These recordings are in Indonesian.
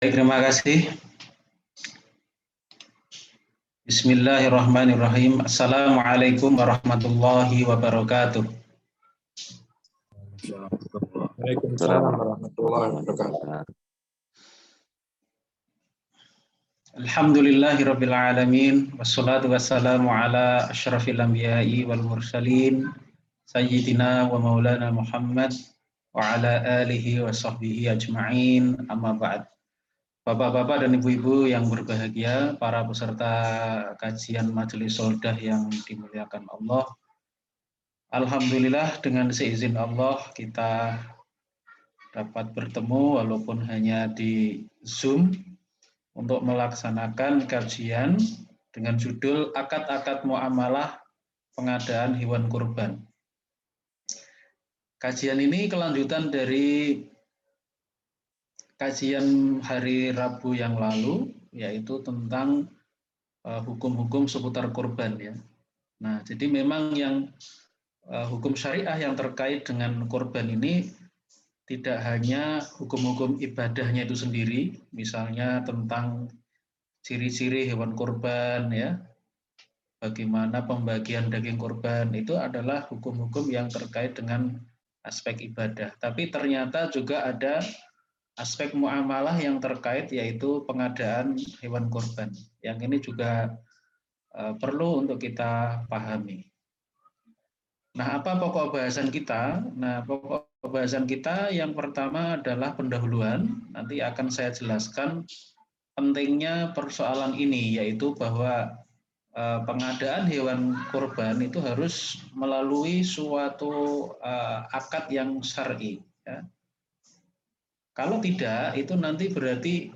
Terima kasih. Bismillahirrahmanirrahim. Assalamualaikum warahmatullahi wabarakatuh. Waalaikumsalam warahmatullahi wabarakatuh. Alhamdulillahirabbil alamin wassalatu wassalamu ala asyrafil anbiya'i wal mursalin sayyidina wa maulana Muhammad wa ala alihi wa sahbihi ajma'in, amma ba'd. Bapak-bapak dan ibu-ibu yang berbahagia, para peserta kajian Majelis Soldah yang dimuliakan Allah. Alhamdulillah dengan seizin Allah kita dapat bertemu walaupun hanya di Zoom untuk melaksanakan kajian dengan judul Akad-akad Muamalah Pengadaan Hewan Kurban. Kajian ini kelanjutan dari kajian hari Rabu yang lalu, yaitu tentang hukum-hukum seputar kurban ya. Nah, jadi memang yang hukum syariah yang terkait dengan kurban ini tidak hanya hukum-hukum ibadahnya itu sendiri, misalnya tentang ciri-ciri hewan kurban ya, bagaimana pembagian daging kurban, itu adalah hukum-hukum yang terkait dengan aspek ibadah. Tapi ternyata juga ada aspek muamalah yang terkait, yaitu pengadaan hewan kurban. Yang ini juga perlu untuk kita pahami. Nah, apa pokok bahasan kita? Nah, pokok bahasan kita yang pertama adalah pendahuluan. Nanti akan saya jelaskan pentingnya persoalan ini, yaitu bahwa pengadaan hewan kurban itu harus melalui suatu akad yang syar'i. Ya. Kalau tidak, itu nanti berarti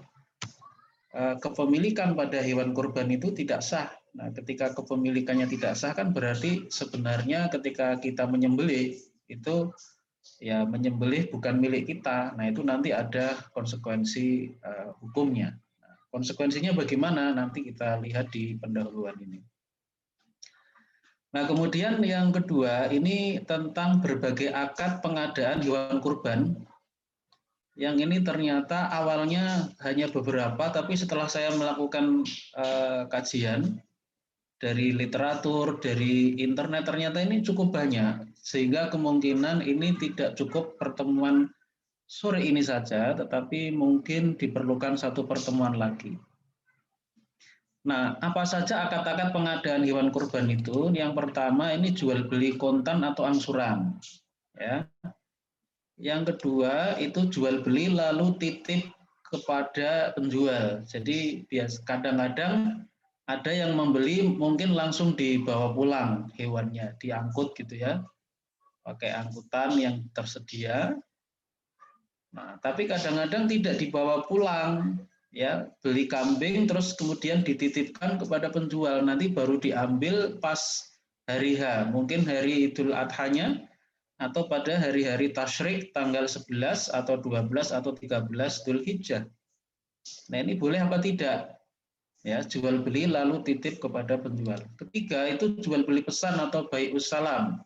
kepemilikan pada hewan kurban itu tidak sah. Nah, ketika kepemilikannya tidak sah kan berarti sebenarnya ketika kita menyembelih itu ya menyembelih bukan milik kita. Nah, itu nanti ada konsekuensi hukumnya. Nah, konsekuensinya bagaimana? Nanti kita lihat di pendahuluan ini. Nah, kemudian yang kedua ini tentang berbagai akad pengadaan hewan kurban. Yang ini ternyata awalnya hanya beberapa, tapi setelah saya melakukan kajian dari literatur, dari internet, ternyata ini cukup banyak. Sehingga kemungkinan ini tidak cukup pertemuan sore ini saja, tetapi mungkin diperlukan satu pertemuan lagi. Nah, apa saja akad-akad pengadaan hewan kurban itu? Yang pertama ini jual beli kontan atau angsuran. Ya. Yang kedua itu jual beli lalu titip kepada penjual. Jadi kadang-kadang ada yang membeli mungkin langsung dibawa pulang hewannya, diangkut gitu ya, pakai angkutan yang tersedia. Nah, tapi kadang-kadang tidak dibawa pulang, ya, beli kambing terus kemudian dititipkan kepada penjual, nanti baru diambil pas hari H, mungkin hari Idul Adha-nya, atau pada hari-hari tasyrik tanggal 11 atau 12 atau 13 Dzulhijjah. Nah, ini boleh apa tidak? Ya, jual beli lalu titip kepada penjual. Ketiga itu jual beli pesan atau bai'us salam.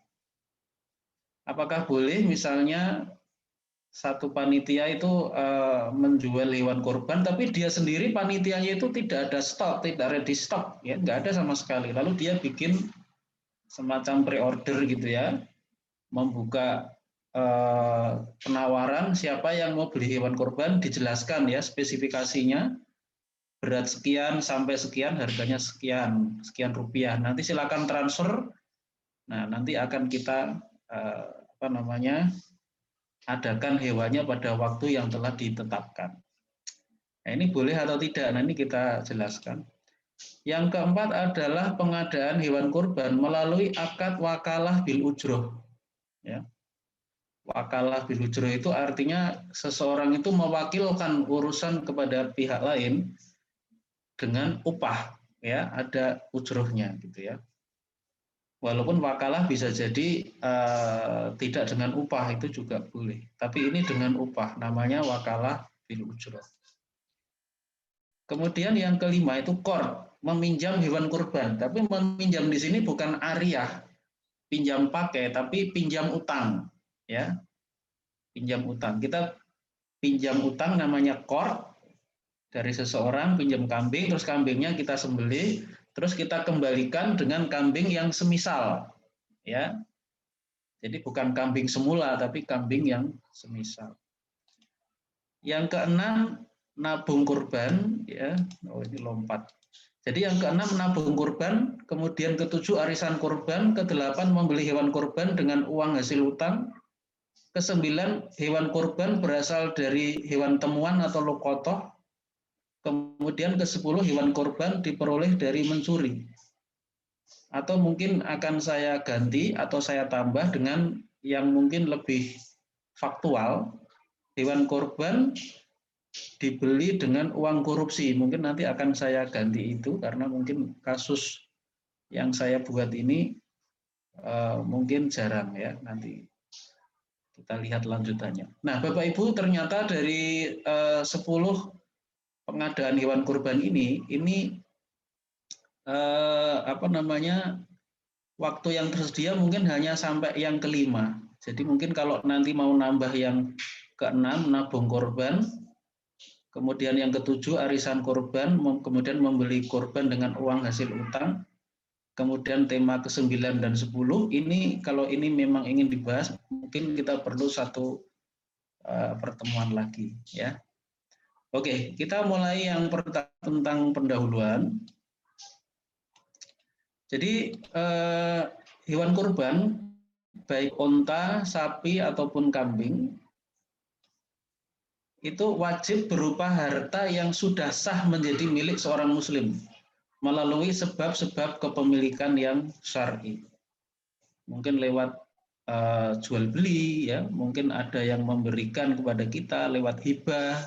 Apakah boleh misalnya satu panitia itu menjual hewan kurban, tapi dia sendiri panitianya itu tidak ada stok, tidak ready stock, ya, nggak ada sama sekali. Lalu dia bikin semacam pre-order gitu ya, membuka penawaran siapa yang mau beli hewan kurban, dijelaskan ya spesifikasinya, berat sekian sampai sekian, harganya sekian, sekian rupiah. Nanti silakan transfer. Nah, nanti akan kita adakan hewannya pada waktu yang telah ditetapkan. Nah, ini boleh atau tidak? Nah, ini kita jelaskan. Yang keempat adalah pengadaan hewan kurban melalui akad wakalah bil ujroh. Ya. Wakalah bil ujroh itu artinya seseorang itu mewakilkan urusan kepada pihak lain dengan upah, ya, ada ujrohnya gitu ya. Walaupun wakalah bisa jadi tidak dengan upah, itu juga boleh. Tapi ini dengan upah, namanya wakalah bil ujroh. Kemudian yang kelima itu qard, meminjam hewan kurban. Tapi meminjam di sini bukan ariyah, pinjam pakai, tapi pinjam utang, ya. Pinjam utang. Kita pinjam utang namanya qard, dari seseorang pinjam kambing, terus kambingnya kita sembelih, terus kita kembalikan dengan kambing yang semisal, ya. Jadi bukan kambing semula, tapi kambing yang semisal. Yang keenam, nabung kurban, ya. Oh, ini lompat. Jadi yang keenam, nabung kurban, kemudian ketujuh, arisan kurban, kedelapan, membeli hewan kurban dengan uang hasil utang, kesembilan, hewan kurban berasal dari hewan temuan atau lokotoh, kemudian ke-10, hewan kurban diperoleh dari mencuri. Atau mungkin akan saya ganti atau saya tambah dengan yang mungkin lebih faktual, hewan kurban dibeli dengan uang korupsi. Mungkin nanti akan saya ganti itu karena mungkin kasus yang saya buat ini mungkin jarang ya. Nanti kita lihat lanjutannya. Nah, Bapak Ibu, ternyata dari 10 pengadaan hewan kurban ini waktu yang tersedia mungkin hanya sampai yang kelima. Jadi mungkin kalau nanti mau nambah yang keenam, nabung korban, kemudian yang ketujuh, arisan korban, kemudian membeli korban dengan uang hasil utang, kemudian tema ke-9 dan 10, ini kalau ini memang ingin dibahas, mungkin kita perlu satu pertemuan lagi, ya. Oke, kita mulai yang pertama tentang pendahuluan. Jadi hewan kurban, baik unta, sapi ataupun kambing, itu wajib berupa harta yang sudah sah menjadi milik seorang muslim melalui sebab-sebab kepemilikan yang syar'i. Mungkin lewat jual beli, ya, mungkin ada yang memberikan kepada kita lewat hibah,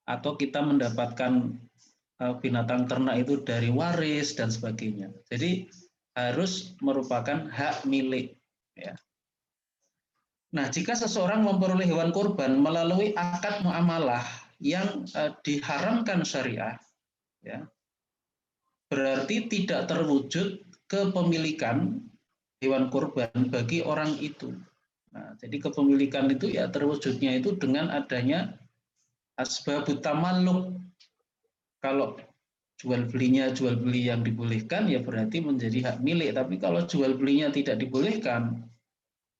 atau kita mendapatkan binatang ternak itu dari waris dan sebagainya. Jadi harus merupakan hak milik, ya. Nah, jika seseorang memperoleh hewan kurban melalui akad muamalah yang diharamkan syariah, ya, berarti tidak terwujud kepemilikan hewan kurban bagi orang itu. Nah, jadi kepemilikan itu ya terwujudnya itu dengan adanya asbabut tamalluk. Kalau jual beli yang dibolehkan ya berarti menjadi hak milik. Tapi kalau jual belinya tidak dibolehkan,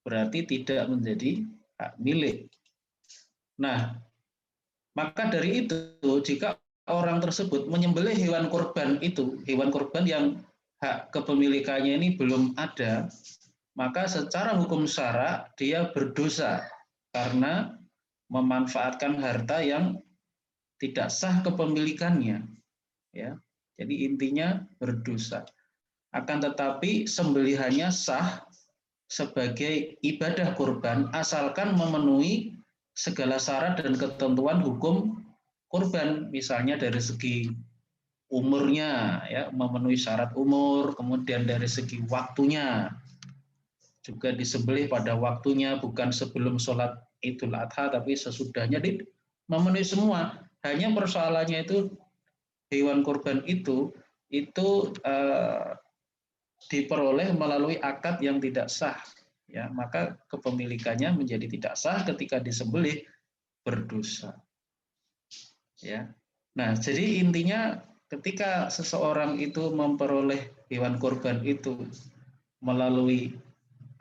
berarti tidak menjadi hak milik. Nah, maka dari itu jika orang tersebut menyembelih hewan kurban itu, hewan kurban yang hak kepemilikannya ini belum ada, maka secara hukum syara dia berdosa karena memanfaatkan harta yang tidak sah kepemilikannya, ya. Jadi intinya berdosa. Akan tetapi sembelihannya sah sebagai ibadah kurban asalkan memenuhi segala syarat dan ketentuan hukum kurban, misalnya dari segi umurnya, ya, memenuhi syarat umur, kemudian dari segi waktunya juga disembelih pada waktunya, bukan sebelum sholat Idul Adha tapi sesudahnya, memenuhi semua. Hanya persoalannya itu hewan kurban itu diperoleh melalui akad yang tidak sah, ya, maka kepemilikannya menjadi tidak sah, ketika disembelih berdosa, ya. Nah, jadi intinya ketika seseorang itu memperoleh hewan kurban itu melalui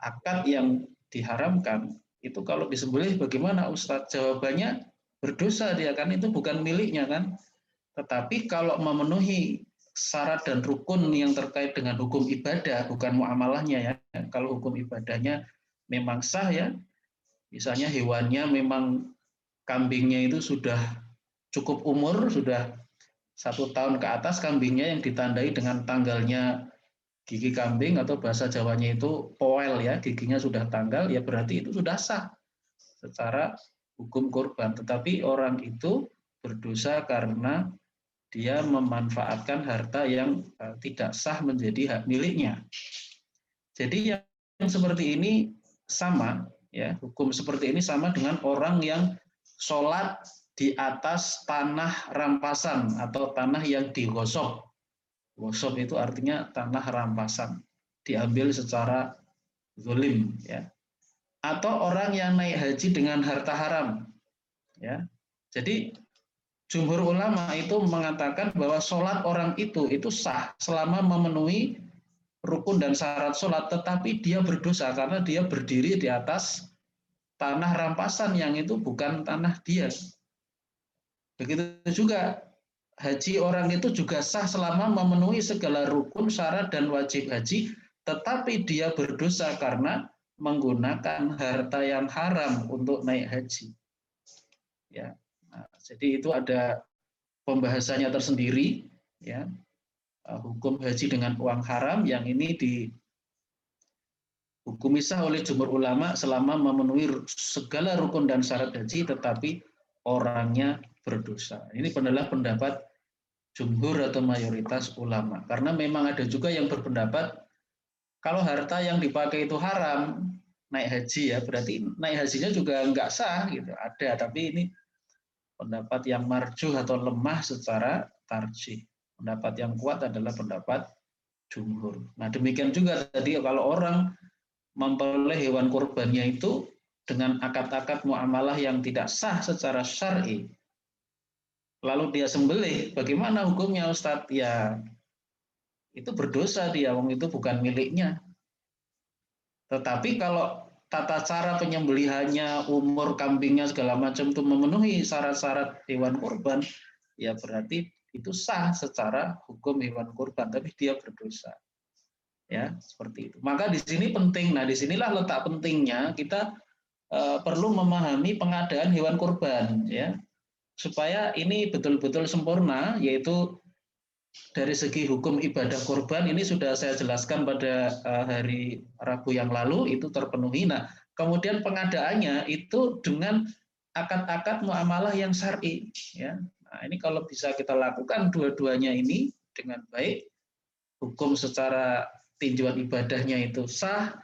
akad yang diharamkan, itu kalau disembelih bagaimana, Ustadz? Jawabannya berdosa dia, kan itu bukan miliknya, kan. Tetapi kalau memenuhi syarat dan rukun yang terkait dengan hukum ibadah, bukan muamalahnya, ya. Kalau hukum ibadahnya memang sah, ya. Misalnya hewannya memang kambingnya itu sudah cukup umur, sudah 1 tahun ke atas kambingnya yang ditandai dengan tanggalnya gigi kambing, atau bahasa Jawanya itu poel, ya, giginya sudah tanggal, ya berarti itu sudah sah secara hukum kurban. Tetapi orang itu berdosa karena dia memanfaatkan harta yang tidak sah menjadi hak miliknya. Jadi yang seperti ini sama, ya, hukum seperti ini sama dengan orang yang sholat di atas tanah rampasan atau tanah yang digosok. Gosok itu artinya tanah rampasan, diambil secara zalim, ya. Atau orang yang naik haji dengan harta haram, ya. Jadi jumhur ulama itu mengatakan bahwa sholat orang itu sah selama memenuhi rukun dan syarat sholat, tetapi dia berdosa karena dia berdiri di atas tanah rampasan yang itu bukan tanah dia. Begitu juga haji orang itu juga sah selama memenuhi segala rukun, syarat, dan wajib haji, tetapi dia berdosa karena menggunakan harta yang haram untuk naik haji. Ya, nah, jadi itu ada pembahasannya tersendiri, ya, hukum haji dengan uang haram yang ini dihukumi sah oleh jumhur ulama selama memenuhi segala rukun dan syarat haji, tetapi orangnya berdosa. Ini adalah pendapat jumhur atau mayoritas ulama. Karena memang ada juga yang berpendapat kalau harta yang dipakai itu haram, naik haji ya, berarti naik hajinya juga enggak sah gitu. Ada, tapi ini pendapat yang marjuh atau lemah secara tarjih. Pendapat yang kuat adalah pendapat jumhur. Nah, demikian juga tadi kalau orang memperoleh hewan kurbannya itu dengan akad-akad muamalah yang tidak sah secara syar'i, lalu dia sembelih, bagaimana hukumnya Ustadz? Ya, itu berdosa dia, wong itu bukan miliknya. Tetapi kalau tata cara penyembelihannya, umur kambingnya segala macam itu memenuhi syarat-syarat hewan kurban, ya berarti itu sah secara hukum hewan kurban, tapi dia berdosa. Ya, seperti itu. Maka di sini penting. Nah, disinilah letak pentingnya kita perlu memahami pengadaan hewan kurban, ya, supaya ini betul-betul sempurna, yaitu dari segi hukum ibadah kurban ini sudah saya jelaskan pada hari Rabu yang lalu, itu terpenuhi. Nah, kemudian pengadaannya itu dengan akad-akad muamalah yang syar'i, ya. Nah, ini kalau bisa kita lakukan dua-duanya ini dengan baik, hukum secara tinjauan ibadahnya itu sah,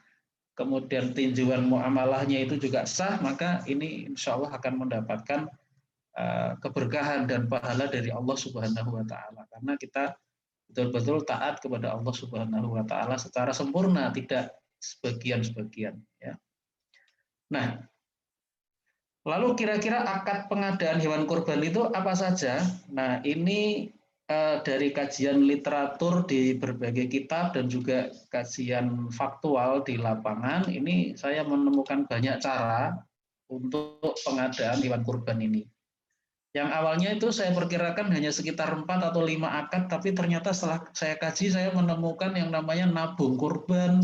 kemudian tinjauan muamalahnya itu juga sah, maka ini insya Allah akan mendapatkan keberkahan dan pahala dari Allah Subhanahu wa taala, karena kita betul-betul taat kepada Allah Subhanahu wa taala secara sempurna, tidak sebagian-sebagian, ya. Nah, lalu kira-kira akad pengadaan hewan kurban itu apa saja? Nah, ini dari kajian literatur di berbagai kitab dan juga kajian faktual di lapangan, ini saya menemukan banyak cara untuk pengadaan hewan kurban ini. Yang awalnya itu saya perkirakan hanya sekitar 4 atau 5 akad, tapi ternyata setelah saya kaji, saya menemukan yang namanya nabung kurban,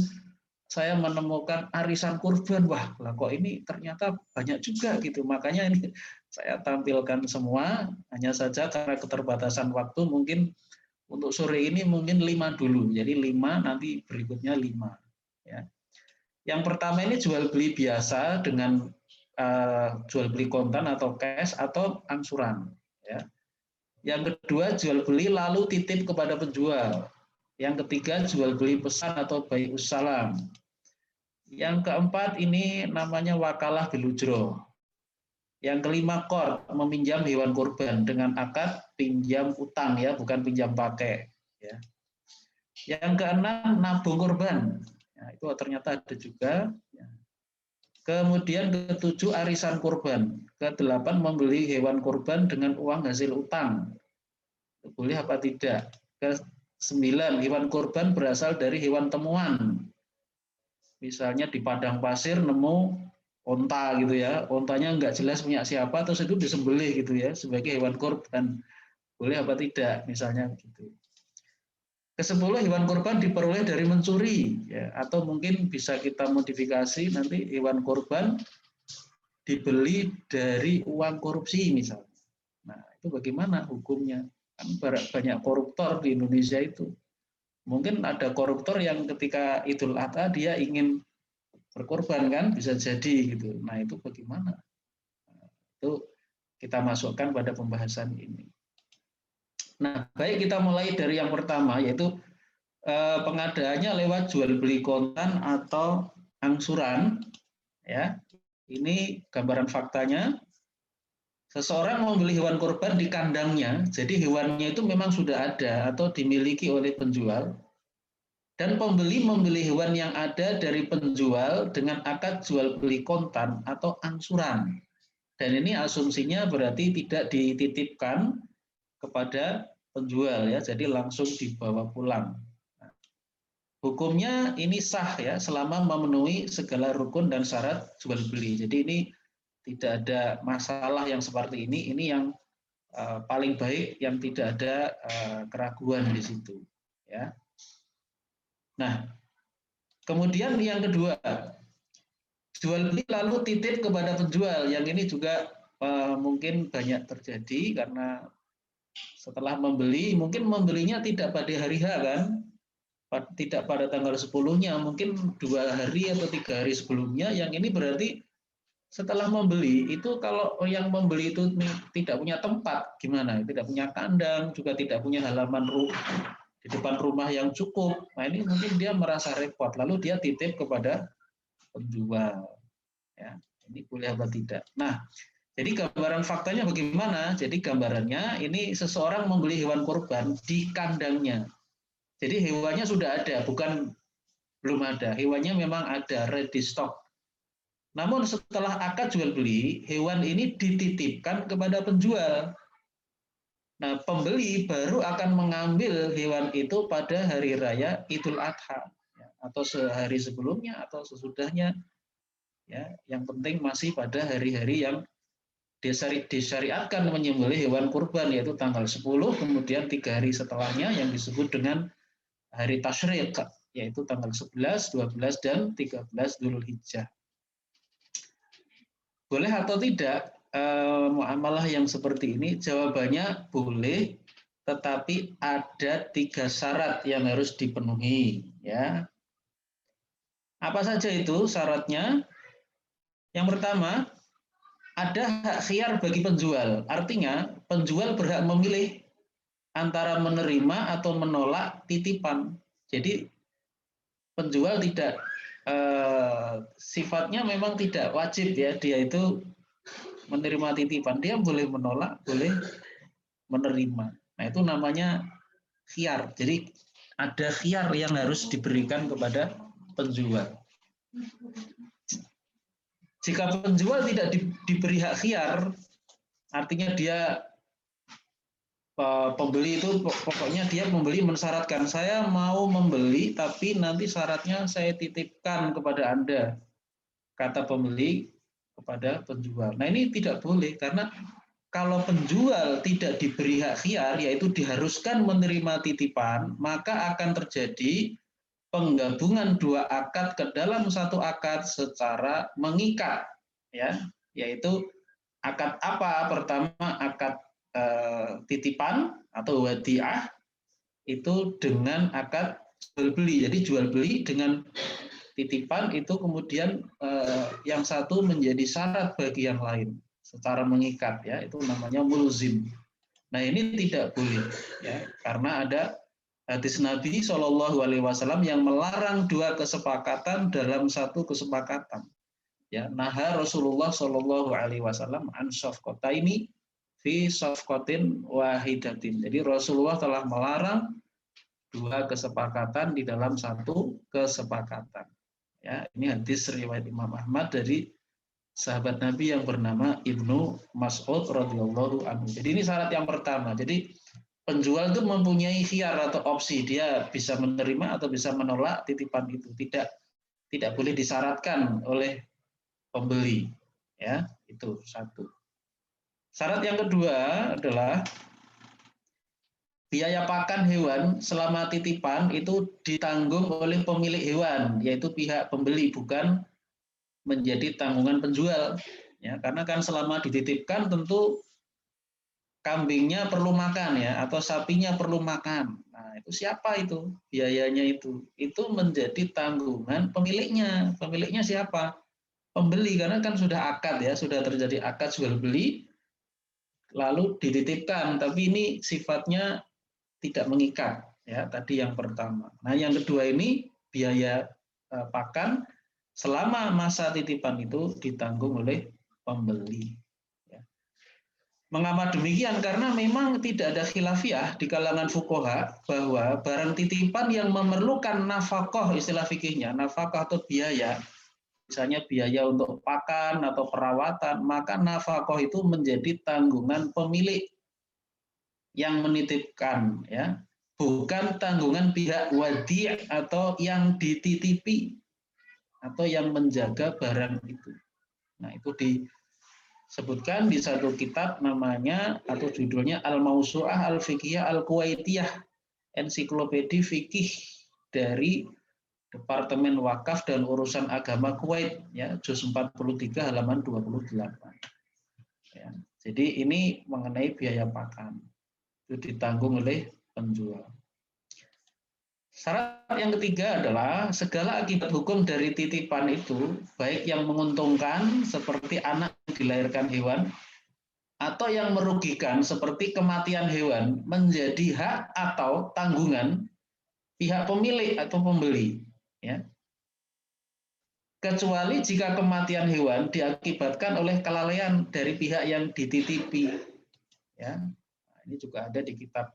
saya menemukan arisan kurban. Wah, lah kok ini ternyata banyak juga gitu. Makanya ini saya tampilkan semua, hanya saja karena keterbatasan waktu mungkin untuk sore ini mungkin 5 dulu. Jadi 5, nanti berikutnya 5. Ya. Yang pertama ini jual beli biasa dengan jual beli kontan atau cash atau angsuran, ya. Yang kedua jual beli lalu titip kepada penjual. Yang ketiga jual beli pesan atau bai'us salam. Yang keempat ini namanya wakalah bil ujroh. Yang kelima qard, meminjam hewan kurban dengan akad pinjam utang, ya, bukan pinjam pakai, ya. Yang keenam nabung kurban. Ya, itu ternyata ada juga, ya. Kemudian ketujuh arisan kurban, kedelapan membeli hewan kurban dengan uang hasil utang, boleh apa tidak. Kesembilan hewan kurban berasal dari hewan temuan, misalnya di padang pasir nemu onta gitu ya, ontanya nggak jelas punya siapa, terus itu disembelih gitu ya sebagai hewan kurban, boleh apa tidak misalnya gitu. Ke-10 hewan kurban diperoleh dari mencuri, ya, atau mungkin bisa kita modifikasi nanti hewan kurban dibeli dari uang korupsi misalnya. Nah, itu bagaimana hukumnya? Kan banyak koruptor di Indonesia itu. Mungkin ada koruptor yang ketika Idul Adha dia ingin berkorban, kan bisa jadi gitu. Nah, itu bagaimana? Nah, itu kita masukkan pada pembahasan ini. Nah, baik, kita mulai dari yang pertama, yaitu pengadaannya lewat jual beli kontan atau angsuran, ya. Ini gambaran faktanya. Seseorang membeli hewan kurban di kandangnya, jadi hewannya itu memang sudah ada atau dimiliki oleh penjual, dan pembeli membeli hewan yang ada dari penjual dengan akad jual beli kontan atau angsuran. Dan ini asumsinya berarti tidak dititipkan kepada penjual ya, jadi langsung dibawa pulang. Hukumnya ini sah ya, selama memenuhi segala rukun dan syarat jual beli. Jadi ini tidak ada masalah yang seperti ini yang paling baik, yang tidak ada keraguan di situ ya. Nah, kemudian yang kedua, jual beli lalu titip kepada penjual. Yang ini juga mungkin banyak terjadi karena setelah membeli, mungkin membelinya tidak pada hari H kan, tidak pada tanggal 10-nya, mungkin 2 hari atau 3 hari sebelumnya. Yang ini berarti setelah membeli itu, kalau yang membeli itu tidak punya tempat, gimana? Tidak punya kandang, juga tidak punya halaman di depan rumah yang cukup. Nah ini mungkin dia merasa repot, lalu dia titip kepada penjual. Ya, ini boleh apa tidak? Nah, jadi gambaran faktanya bagaimana? Jadi gambarannya ini seseorang membeli hewan kurban di kandangnya. Jadi hewannya sudah ada, bukan belum ada. Hewannya memang ada, ready stock. Namun setelah akad jual beli, hewan ini dititipkan kepada penjual. Nah, pembeli baru akan mengambil hewan itu pada hari raya Idul Adha, atau sehari sebelumnya atau sesudahnya. Ya, yang penting masih pada hari-hari yang disyariatkan menyembelih hewan kurban, yaitu tanggal 10, kemudian 3 hari setelahnya yang disebut dengan hari tasyrik, yaitu tanggal 11, 12, dan 13 Dzulhijjah. Boleh atau tidak muamalah yang seperti ini? Jawabannya boleh, tetapi ada 3 syarat yang harus dipenuhi. Ya. Apa saja itu syaratnya? Yang pertama, ada hak khiyar bagi penjual. Artinya, penjual berhak memilih antara menerima atau menolak titipan. Jadi, penjual tidak sifatnya memang tidak wajib ya, dia itu menerima titipan. Dia boleh menolak, boleh menerima. Nah, itu namanya khiyar. Jadi, ada khiyar yang harus diberikan kepada penjual. Jika penjual tidak diberi hak khiyar, artinya dia pembeli itu pokoknya dia membeli mensyaratkan, saya mau membeli tapi nanti syaratnya saya titipkan kepada Anda, kata pembeli kepada penjual. Nah ini tidak boleh, karena kalau penjual tidak diberi hak khiyar, yaitu diharuskan menerima titipan, maka akan terjadi penggabungan 2 akad ke dalam 1 akad secara mengikat, ya, yaitu akad apa? Pertama akad titipan atau wadiah, itu dengan akad jual beli. Jadi jual beli dengan titipan itu kemudian yang satu menjadi syarat bagi yang lain secara mengikat, ya, itu namanya mulzim. Nah ini tidak boleh, ya, karena ada hadis Nabi SAW yang melarang 2 kesepakatan dalam 1 kesepakatan. Ya, naha Rasulullah SAW an syafqataini fi syafqatin wahidatin. Jadi Rasulullah telah melarang 2 kesepakatan di dalam 1 kesepakatan. Ya, ini hadis riwayat Imam Ahmad dari sahabat Nabi yang bernama Ibnu Mas'ud radhiyallahu anhu. Jadi ini syarat yang pertama. Jadi penjual itu mempunyai khiyar atau opsi, dia bisa menerima atau bisa menolak titipan itu. Tidak boleh disyaratkan oleh pembeli. Ya, itu 1. Syarat yang kedua adalah biaya pakan hewan selama titipan itu ditanggung oleh pemilik hewan, yaitu pihak pembeli, bukan menjadi tanggungan penjual. Ya, karena kan selama dititipkan tentu kambingnya perlu makan, ya, atau sapinya perlu makan. Nah, itu siapa itu? Biayanya itu menjadi tanggungan pemiliknya. Pemiliknya siapa? Pembeli, karena kan sudah akad, ya, sudah terjadi akad jual beli, lalu dititipkan, tapi ini sifatnya tidak mengikat, ya, tadi yang pertama. Nah, yang kedua ini biaya pakan selama masa titipan itu ditanggung oleh pembeli. Mengapa demikian? Karena memang tidak ada khilafiyah di kalangan fuqaha bahwa barang titipan yang memerlukan nafkah, istilah fikihnya, nafkah atau biaya, misalnya biaya untuk pakan atau perawatan, maka nafkah itu menjadi tanggungan pemilik yang menitipkan, ya, bukan tanggungan pihak wadi atau yang dititipi atau yang menjaga barang itu. Nah, itu disebutkan di satu kitab namanya atau judulnya Al-Mausu'ah Al-Fiqhiyah Al-Kuwaitiyah, ensiklopedi fikih dari Departemen Wakaf dan Urusan Agama Kuwait, ya, juz 43 halaman 28. Ya, jadi ini mengenai biaya pakan. Itu ditanggung oleh penjual. Syarat yang ketiga adalah segala akibat hukum dari titipan itu, baik yang menguntungkan seperti anak yang dilahirkan hewan, atau yang merugikan seperti kematian hewan, menjadi hak atau tanggungan pihak pemilik atau pembeli. Ya. Kecuali jika kematian hewan diakibatkan oleh kelalaian dari pihak yang dititipi. Ya. Nah, ini juga ada di kitab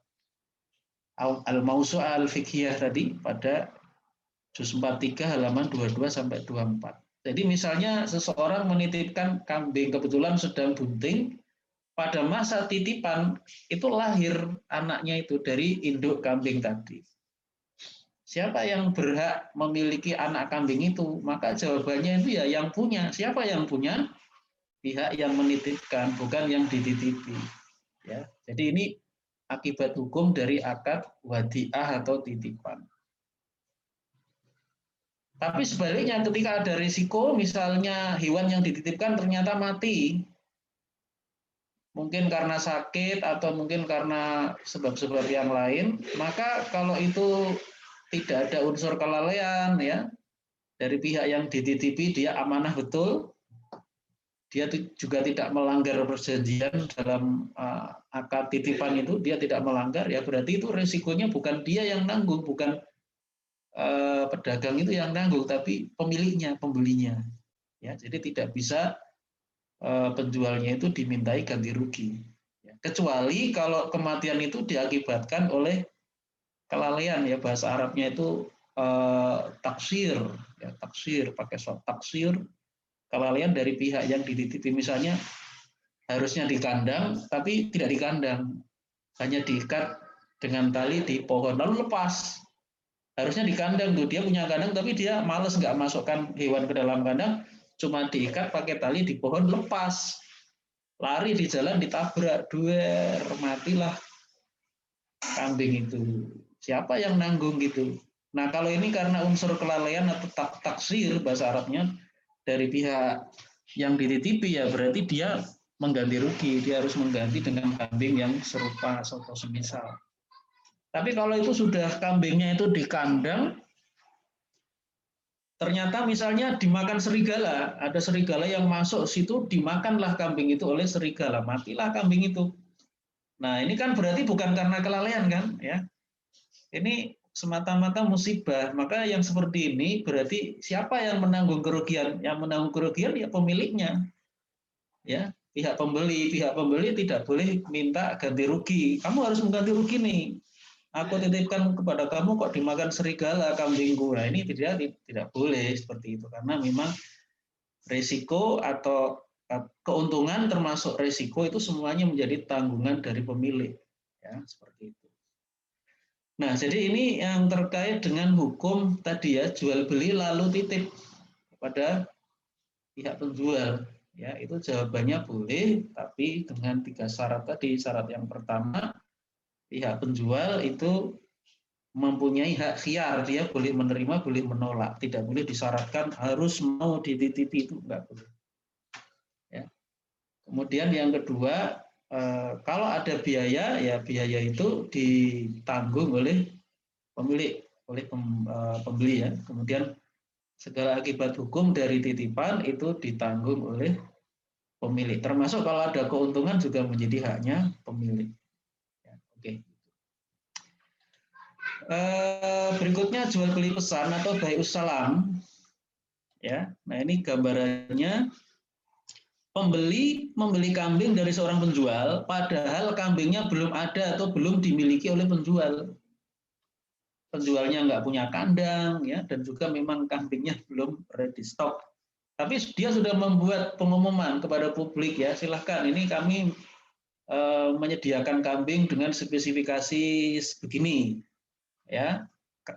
Al-Mausu'ah Al-Fiqhiyah tadi pada juz 43 halaman 22 sampai 24. Jadi misalnya seseorang menitipkan kambing, kebetulan sedang bunting, pada masa titipan itu lahir anaknya itu dari induk kambing tadi. Siapa yang berhak memiliki anak kambing itu? Maka jawabannya itu ya yang punya. Siapa yang punya? Pihak yang menitipkan, bukan yang dititipi. Ya, jadi ini akibat hukum dari akad wadiah atau titipan. Tapi sebaliknya ketika ada risiko, misalnya hewan yang dititipkan ternyata mati, mungkin karena sakit atau mungkin karena sebab-sebab yang lain, maka kalau itu tidak ada unsur kelalaian, ya, dari pihak yang dititipi, dia amanah betul, dia juga tidak melanggar perjanjian dalam akad titipan itu, dia tidak melanggar, ya berarti itu resikonya bukan dia yang nanggung, bukan pedagang itu yang nanggung, tapi pemiliknya, pembelinya. Ya, jadi tidak bisa penjualnya itu dimintai ganti rugi. Ya, kecuali kalau kematian itu diakibatkan oleh kelalaian, ya, bahasa Arabnya itu taksir, ya, taksir, pakai short taksir, kelalaian dari pihak yang dititipi, misalnya harusnya di kandang tapi tidak di kandang, hanya diikat dengan tali di pohon lalu lepas. Harusnya di kandang tuh, dia punya kandang tapi dia males nggak masukkan hewan ke dalam kandang, cuma diikat pakai tali di pohon, lepas, lari di jalan ditabrak, duer, matilah kambing itu. Siapa yang nanggung gitu? Nah, kalau ini karena unsur kelalaian atau taksir bahasa Arabnya dari pihak yang dititipi, ya berarti dia mengganti rugi, dia harus mengganti dengan kambing yang serupa atau semisal. Tapi kalau itu sudah kambingnya itu di kandang, ternyata misalnya dimakan serigala, ada serigala yang masuk situ, dimakanlah kambing itu oleh serigala, matilah kambing itu. Nah, ini kan berarti bukan karena kelalaian kan, ya. Ini semata-mata musibah. Maka yang seperti ini berarti siapa yang menanggung kerugian? Yang menanggung kerugian ya pemiliknya. Ya, pihak pembeli tidak boleh minta ganti rugi. Kamu harus mengganti rugi nih. Aku titipkan kepada kamu kok dimakan serigala kambingku. Nah, ini tidak boleh seperti itu karena memang risiko atau keuntungan termasuk risiko itu semuanya menjadi tanggungan dari pemilik. Ya, seperti itu. Nah, jadi ini yang terkait dengan hukum tadi, ya, jual beli lalu titip kepada pihak penjual. Ya, itu jawabannya boleh, tapi dengan 3 syarat tadi. Syarat yang pertama, pihak penjual itu mempunyai hak khiyar, dia boleh menerima, boleh menolak, tidak boleh disyaratkan harus mau dititipi, itu enggak boleh. Ya. Kemudian yang kedua, kalau ada biaya, ya biaya itu ditanggung oleh pemilik, oleh pembeli, ya. Kemudian segala akibat hukum dari titipan itu ditanggung oleh pemilik. Termasuk kalau ada keuntungan juga menjadi haknya pemilik. Ya, oke. Berikutnya jual beli pesan atau bai'us salam. Ya, nah ini gambarannya. Pembeli membeli kambing dari seorang penjual, padahal kambingnya belum ada atau belum dimiliki oleh penjual. Penjualnya nggak punya kandang, ya, dan juga memang kambingnya belum ready stock. Tapi dia sudah membuat pengumuman kepada publik ya, silahkan ini kami menyediakan kambing dengan spesifikasi begini, ya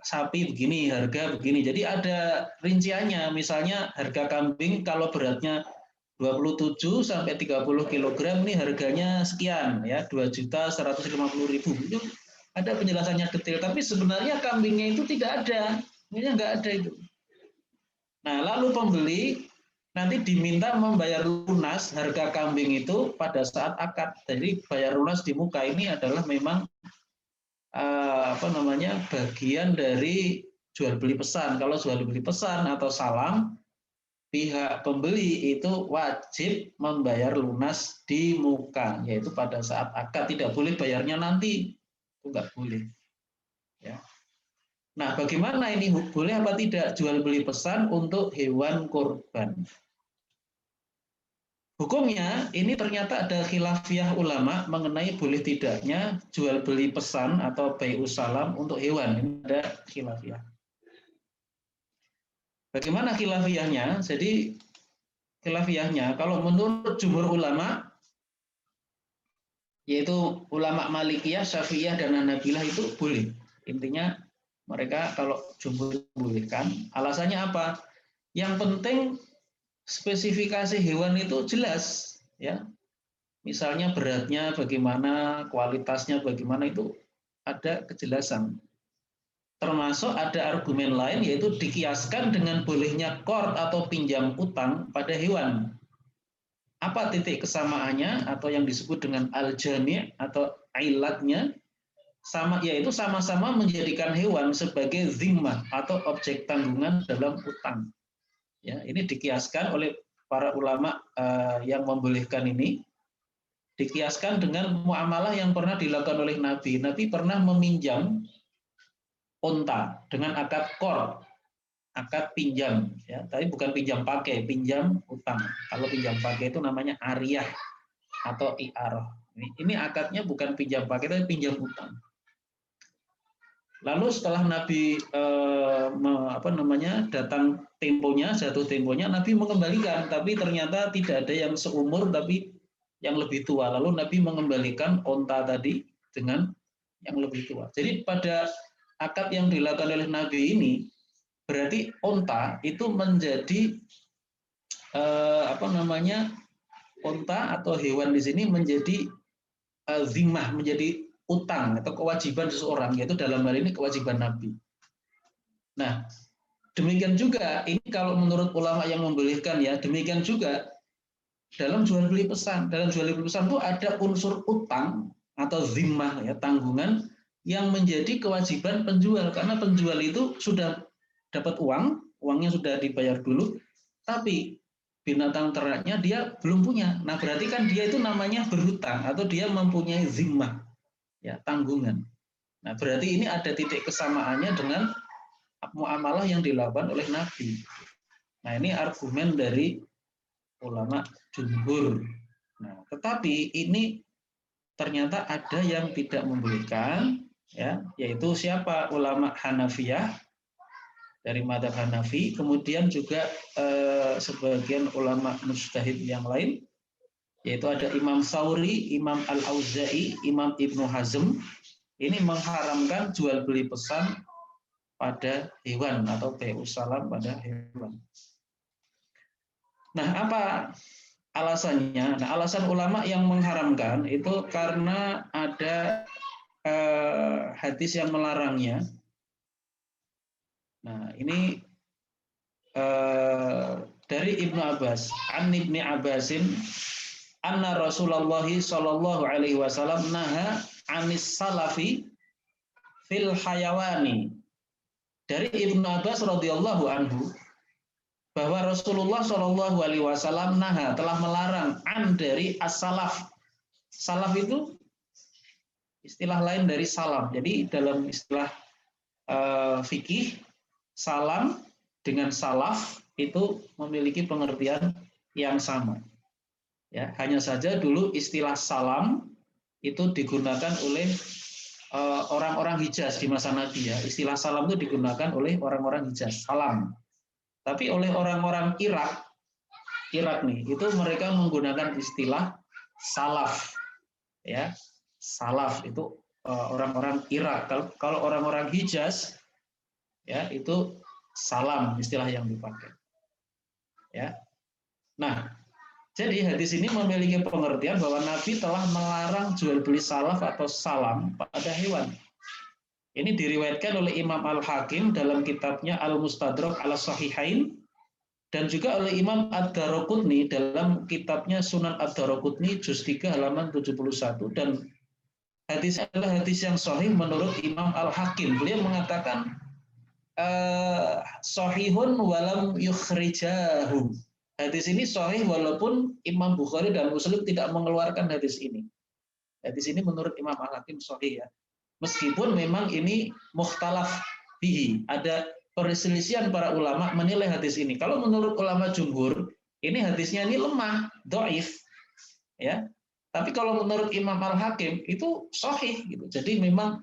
sapi begini, harga begini. Jadi ada rinciannya, misalnya harga kambing kalau beratnya 27 sampai 30 kg ini harganya sekian ya, 2.150.000. Itu ada penjelasannya detail, tapi sebenarnya kambingnya itu tidak ada, nggak ada itu. Nah, lalu pembeli nanti diminta membayar lunas harga kambing itu pada saat akad. Jadi bayar lunas di muka ini adalah memang bagian dari jual beli pesan. Kalau jual beli pesan atau salam, pihak pembeli itu wajib membayar lunas di muka, yaitu pada saat akad. Tidak boleh bayarnya nanti, itu nggak boleh. Ya. Nah, bagaimana ini boleh apa tidak jual beli pesan untuk hewan kurban? Hukumnya ini ternyata ada khilafiyah ulama mengenai boleh tidaknya jual beli pesan atau bai'us salam untuk hewan. Ini ada khilafiyah. Bagaimana khilafiyahnya? Jadi khilafiyahnya kalau menurut jumhur ulama, yaitu ulama Malikiyah, Syafi'iyah dan Hanabilah itu boleh. Intinya mereka kalau jumhur bolehkan. Alasannya apa? Yang penting spesifikasi hewan itu jelas, ya. Misalnya beratnya bagaimana, kualitasnya bagaimana, itu ada kejelasan. Termasuk ada argumen lain, yaitu dikiaskan dengan bolehnya qard atau pinjam utang pada hewan. Apa titik kesamaannya atau yang disebut dengan al-jami' atau ilatnya? Yaitu sama-sama menjadikan hewan sebagai zimmah atau objek tanggungan dalam utang. Ya, ini dikiaskan oleh para ulama yang membolehkan ini, dikiaskan dengan muamalah yang pernah dilakukan oleh Nabi. Nabi pernah meminjam unta dengan akad qard, akad pinjam, ya, tapi bukan pinjam pakai, pinjam utang. Kalau pinjam pakai itu namanya ariyah atau i'arah. Ini akadnya bukan pinjam pakai, tapi pinjam utang. Lalu setelah Nabi datang temponya, jatuh temponya, Nabi mengembalikan, tapi ternyata tidak ada yang seumur, tapi yang lebih tua. Lalu Nabi mengembalikan unta tadi dengan yang lebih tua. Jadi pada akad yang dilakukan oleh Nabi ini, berarti unta itu menjadi unta atau hewan di sini menjadi zimmah, menjadi utang atau kewajiban seseorang, yaitu dalam hal ini kewajiban Nabi. Nah, demikian juga ini kalau menurut ulama yang membolehkan ya, demikian juga dalam jual beli pesan. Dalam jual beli pesan itu ada unsur utang atau zimmah ya, tanggungan yang menjadi kewajiban penjual, karena penjual itu sudah dapat uangnya sudah dibayar dulu, tapi binatang ternaknya dia belum punya. Nah, berarti kan dia itu namanya berhutang atau dia mempunyai zimmah. Ya, tanggungan. Nah, berarti ini ada titik kesamaannya dengan muamalah yang dilakukan oleh Nabi. Nah, ini argumen dari ulama jumhur. Nah, tetapi ini ternyata ada yang tidak membolehkan, ya, yaitu siapa? Ulama Hanafiyah dari madzhab Hanafi, kemudian juga sebagian ulama mujtahid yang lain, yaitu ada Imam Tsauri, Imam Al-Auza'i, Imam Ibnu Hazm, ini mengharamkan jual beli pesan pada hewan atau bai'us salam pada hewan. Nah, apa alasannya? Nah, alasan ulama yang mengharamkan itu karena ada hadis yang melarangnya. Nah, ini dari Ibnu Abbas, an Ibni Abbasin, anna Rasulullah sallallahu alaihi wasallam naha anis salafi fil hayawani. Dari Ibnu Abbas radhiyallahu anhu bahwa Rasulullah sallallahu alaihi wasallam naha, telah melarang an dari as-salaf. Salaf itu istilah lain dari salam. Jadi dalam istilah fikih, salam dengan salaf itu memiliki pengertian yang sama. Ya, hanya saja dulu istilah salam itu digunakan oleh orang-orang Hijaz di masa Nabi ya. Istilah salam itu digunakan oleh orang-orang Hijaz, salam. Tapi oleh orang-orang Irak Irak nih, itu mereka menggunakan istilah salaf, ya. Salaf itu orang-orang Irak. Kalau orang-orang Hijaz, ya itu salam istilah yang dipakai. Ya. Nah, jadi hadis ini memiliki pengertian bahwa Nabi telah melarang jual beli salaf atau salam pada hewan. Ini diriwayatkan oleh Imam Al-Hakim dalam kitabnya Al-Mustadrak ala Sahihain dan juga oleh Imam Ad-Daraqutni dalam kitabnya Sunan Ad-Daraqutni juz 3 halaman 71 dan hadis adalah hadis yang sahih menurut Imam Al-Hakim. Beliau mengatakan sahihun walam yukhrijahu. Hadis ini sahih walaupun Imam Bukhari dan Muslim tidak mengeluarkan hadis ini. Hadis ini menurut Imam Al-Hakim sahih ya. Meskipun memang ini mukhtalaf bihi, ada perselisihan para ulama menilai hadis ini. Kalau menurut ulama jumhur, ini hadisnya ini lemah, dhaif, ya. Tapi kalau menurut Imam Al-Hakim itu sahih gitu. Jadi memang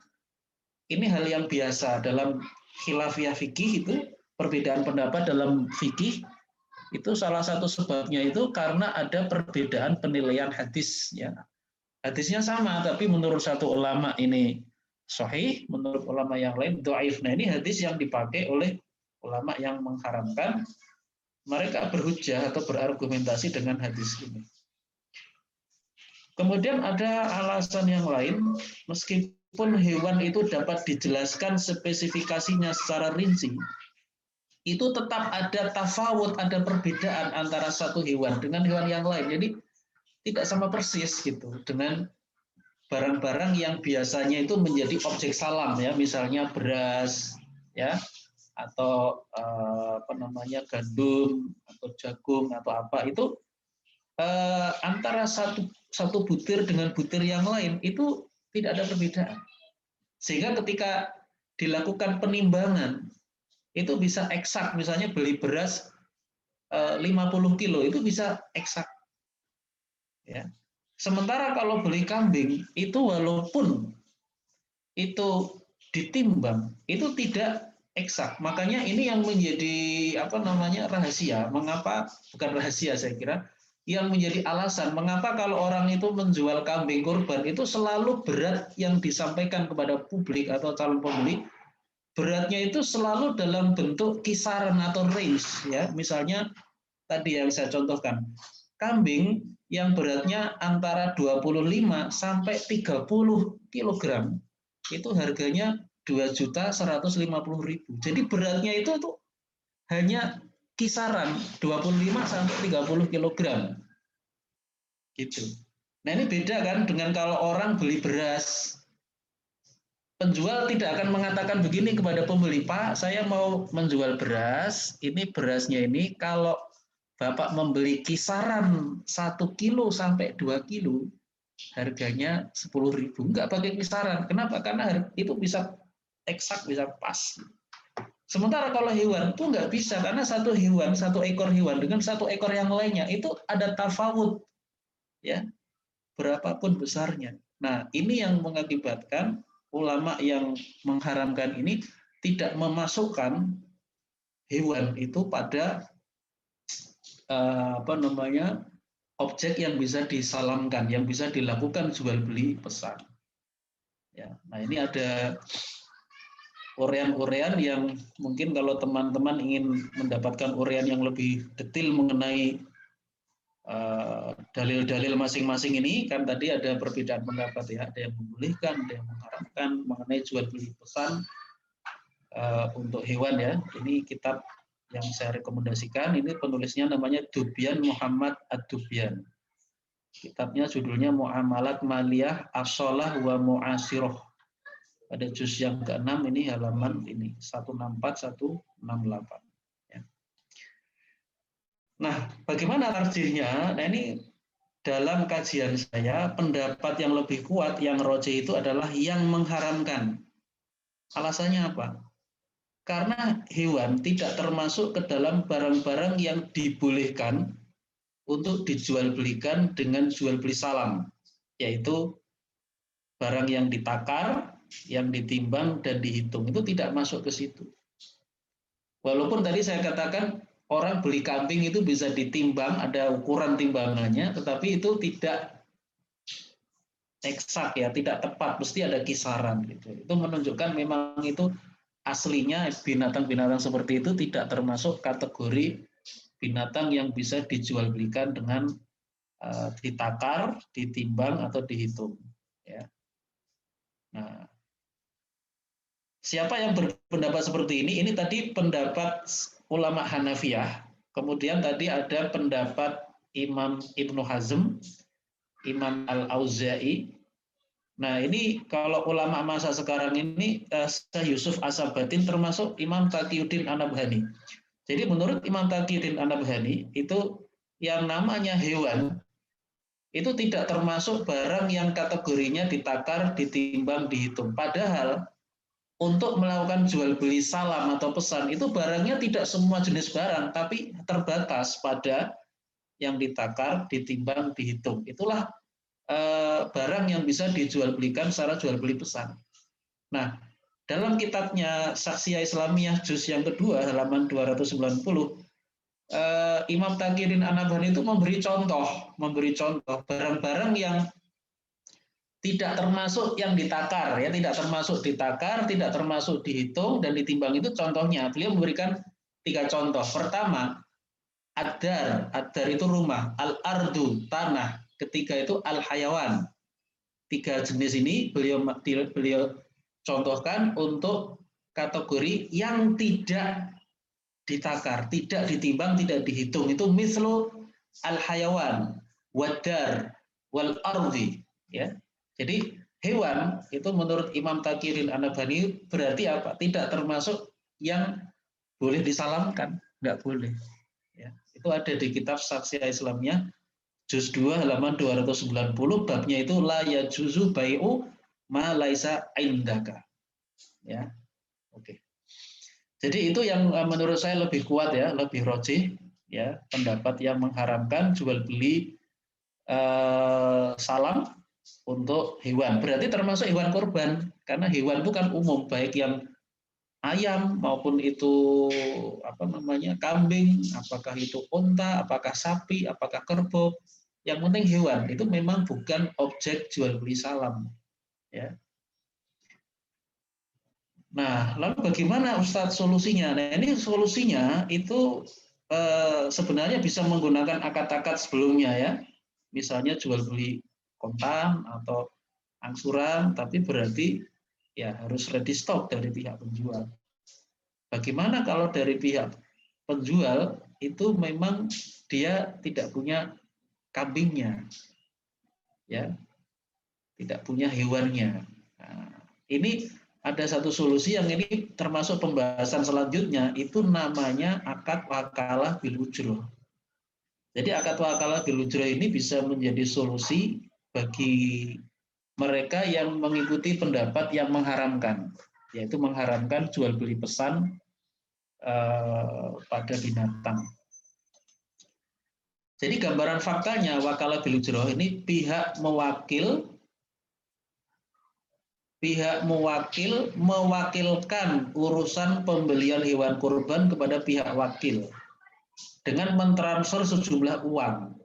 ini hal yang biasa dalam khilafiyah fikih itu, perbedaan pendapat dalam fikih itu salah satu sebabnya itu karena ada perbedaan penilaian hadis ya. Hadisnya sama tapi menurut satu ulama ini sahih, menurut ulama yang lain dhaif. Nah, ini hadis yang dipakai oleh ulama yang mengharamkan, mereka berhujjah atau berargumentasi dengan hadis ini. Kemudian ada alasan yang lain, meskipun hewan itu dapat dijelaskan spesifikasinya secara rinci, itu tetap ada tafawut, ada perbedaan antara satu hewan dengan hewan yang lain. Jadi tidak sama persis gitu dengan barang-barang yang biasanya itu menjadi objek salam ya, misalnya beras ya, atau gandum atau jagung atau apa itu antara satu butir dengan butir yang lain itu tidak ada perbedaan. Sehingga ketika dilakukan penimbangan itu bisa eksak, misalnya beli beras 50 kilo itu bisa eksak. Ya. Sementara kalau beli kambing itu walaupun itu ditimbang itu tidak eksak. Makanya ini yang menjadi rahasia. Mengapa bukan rahasia saya kira, yang menjadi alasan mengapa kalau orang itu menjual kambing kurban itu selalu berat yang disampaikan kepada publik atau calon pembeli, beratnya itu selalu dalam bentuk kisaran atau range ya. Misalnya tadi yang saya contohkan, kambing yang beratnya antara 25 sampai 30 kg itu harganya 2.150.000. Jadi beratnya itu tuh hanya kisaran 25 sampai 30 kg. Gitu. Nah, ini beda kan dengan kalau orang beli beras. Penjual tidak akan mengatakan begini kepada pembeli, Pak, saya mau menjual beras, ini berasnya ini kalau Bapak membeli kisaran 1 kilo sampai 2 kilo, harganya 10.000. Enggak pakai kisaran. Kenapa? Karena itu bisa eksak, bisa pas. Sementara kalau hewan itu enggak bisa, karena satu ekor hewan dengan satu ekor yang lainnya, itu ada tafawut. Ya, berapapun besarnya. Nah, ini yang mengakibatkan ulama yang mengharamkan ini tidak memasukkan hewan itu pada objek yang bisa disalamkan, yang bisa dilakukan jual beli pesan. Ya, nah ini ada urean-urean yang mungkin kalau teman-teman ingin mendapatkan urean yang lebih detail mengenai dalil-dalil masing-masing ini, kan tadi ada perbedaan pendapat ya, ada yang membolehkan, ada yang mengharamkan mengenai jual beli pesan untuk hewan ya. Ini kitab yang saya rekomendasikan, ini penulisnya namanya Dubyan Muhammad Ad-Dubyan. Kitabnya judulnya Muamalat Maliyah As-Shalah wa Mu'asirah. Pada juz yang ke-6 ini halaman ini 164 168. Ya. Nah, bagaimana tarjihnya? Nah, ini dalam kajian saya pendapat yang lebih kuat yang rojih itu adalah yang mengharamkan. Alasannya apa? Karena hewan tidak termasuk ke dalam barang-barang yang dibolehkan untuk dijual belikan dengan jual beli salam, yaitu barang yang ditakar, yang ditimbang dan dihitung, itu tidak masuk ke situ. Walaupun tadi saya katakan orang beli kambing itu bisa ditimbang, ada ukuran timbangannya, tetapi itu tidak eksak ya, tidak tepat, mesti ada kisaran gitu. Itu menunjukkan memang itu aslinya binatang-binatang seperti itu tidak termasuk kategori binatang yang bisa dijual belikan dengan ditakar, ditimbang atau dihitung. Ya. Nah, siapa yang berpendapat seperti ini? Ini tadi pendapat ulama Hanafiyah. Kemudian tadi ada pendapat Imam Ibnu Hazm, Imam Al-Auza'i. Nah, ini kalau ulama masa sekarang ini, Syekh Yusuf As-Sabatin termasuk Imam Taqiyuddin An-Nabhani. Jadi menurut Imam Taqiyuddin An-Nabhani, itu yang namanya hewan, itu tidak termasuk barang yang kategorinya ditakar, ditimbang, dihitung. Padahal untuk melakukan jual beli salam atau pesan itu barangnya tidak semua jenis barang, tapi terbatas pada yang ditakar, ditimbang, dihitung. Itulah barang yang bisa dijual belikan secara jual beli pesan. Nah, dalam kitabnya Saksiyah Islamiyah juz yang kedua halaman 290, Imam Taqiyuddin An-Nabhani itu memberi contoh barang-barang yang tidak termasuk yang ditakar, ya, tidak termasuk ditakar, tidak termasuk dihitung dan ditimbang. Itu contohnya. Beliau memberikan 3 contoh. Pertama, adar itu rumah, al-ardu tanah, ketiga itu al-hayawan. 3 jenis ini beliau contohkan untuk kategori yang tidak ditakar, tidak ditimbang, tidak dihitung. Itu mislu al-hayawan, wadar, wal ardi, ya. Jadi hewan itu menurut Imam Taqiyuddin An-Nabhani berarti apa? Tidak termasuk yang boleh disalamkan, enggak boleh. Ya, itu ada di kitab Saksiyah Islamiyah juz 2 halaman 290, babnya itu la yajuzu bai'u ma laisa indaka. Ya. Oke. Jadi itu yang menurut saya lebih kuat ya, lebih rojih ya, pendapat yang mengharamkan jual beli salam untuk hewan. Berarti termasuk hewan kurban, karena hewan itu kan umum, baik yang ayam maupun itu kambing, apakah itu unta, apakah sapi, apakah kerbau. Yang penting hewan itu memang bukan objek jual beli salam. Ya. Nah, lalu bagaimana Ustadz solusinya? Nah, ini solusinya itu sebenarnya bisa menggunakan akad-akad sebelumnya ya. Misalnya jual beli kontan atau angsuran, tapi berarti ya harus ready stock dari pihak penjual. Bagaimana kalau dari pihak penjual itu memang dia tidak punya kambingnya, ya, tidak punya hewannya. Nah, ini ada satu solusi yang ini termasuk pembahasan selanjutnya, itu namanya akad wakalah bil ujroh. Jadi akad wakalah bil ujroh ini bisa menjadi solusi bagi mereka yang mengikuti pendapat yang mengharamkan, yaitu mengharamkan jual beli pesan pada binatang. Jadi gambaran faktanya wakalah bil ujroh ini pihak mewakilkan urusan pembelian hewan kurban kepada pihak wakil dengan mentransfer sejumlah uang.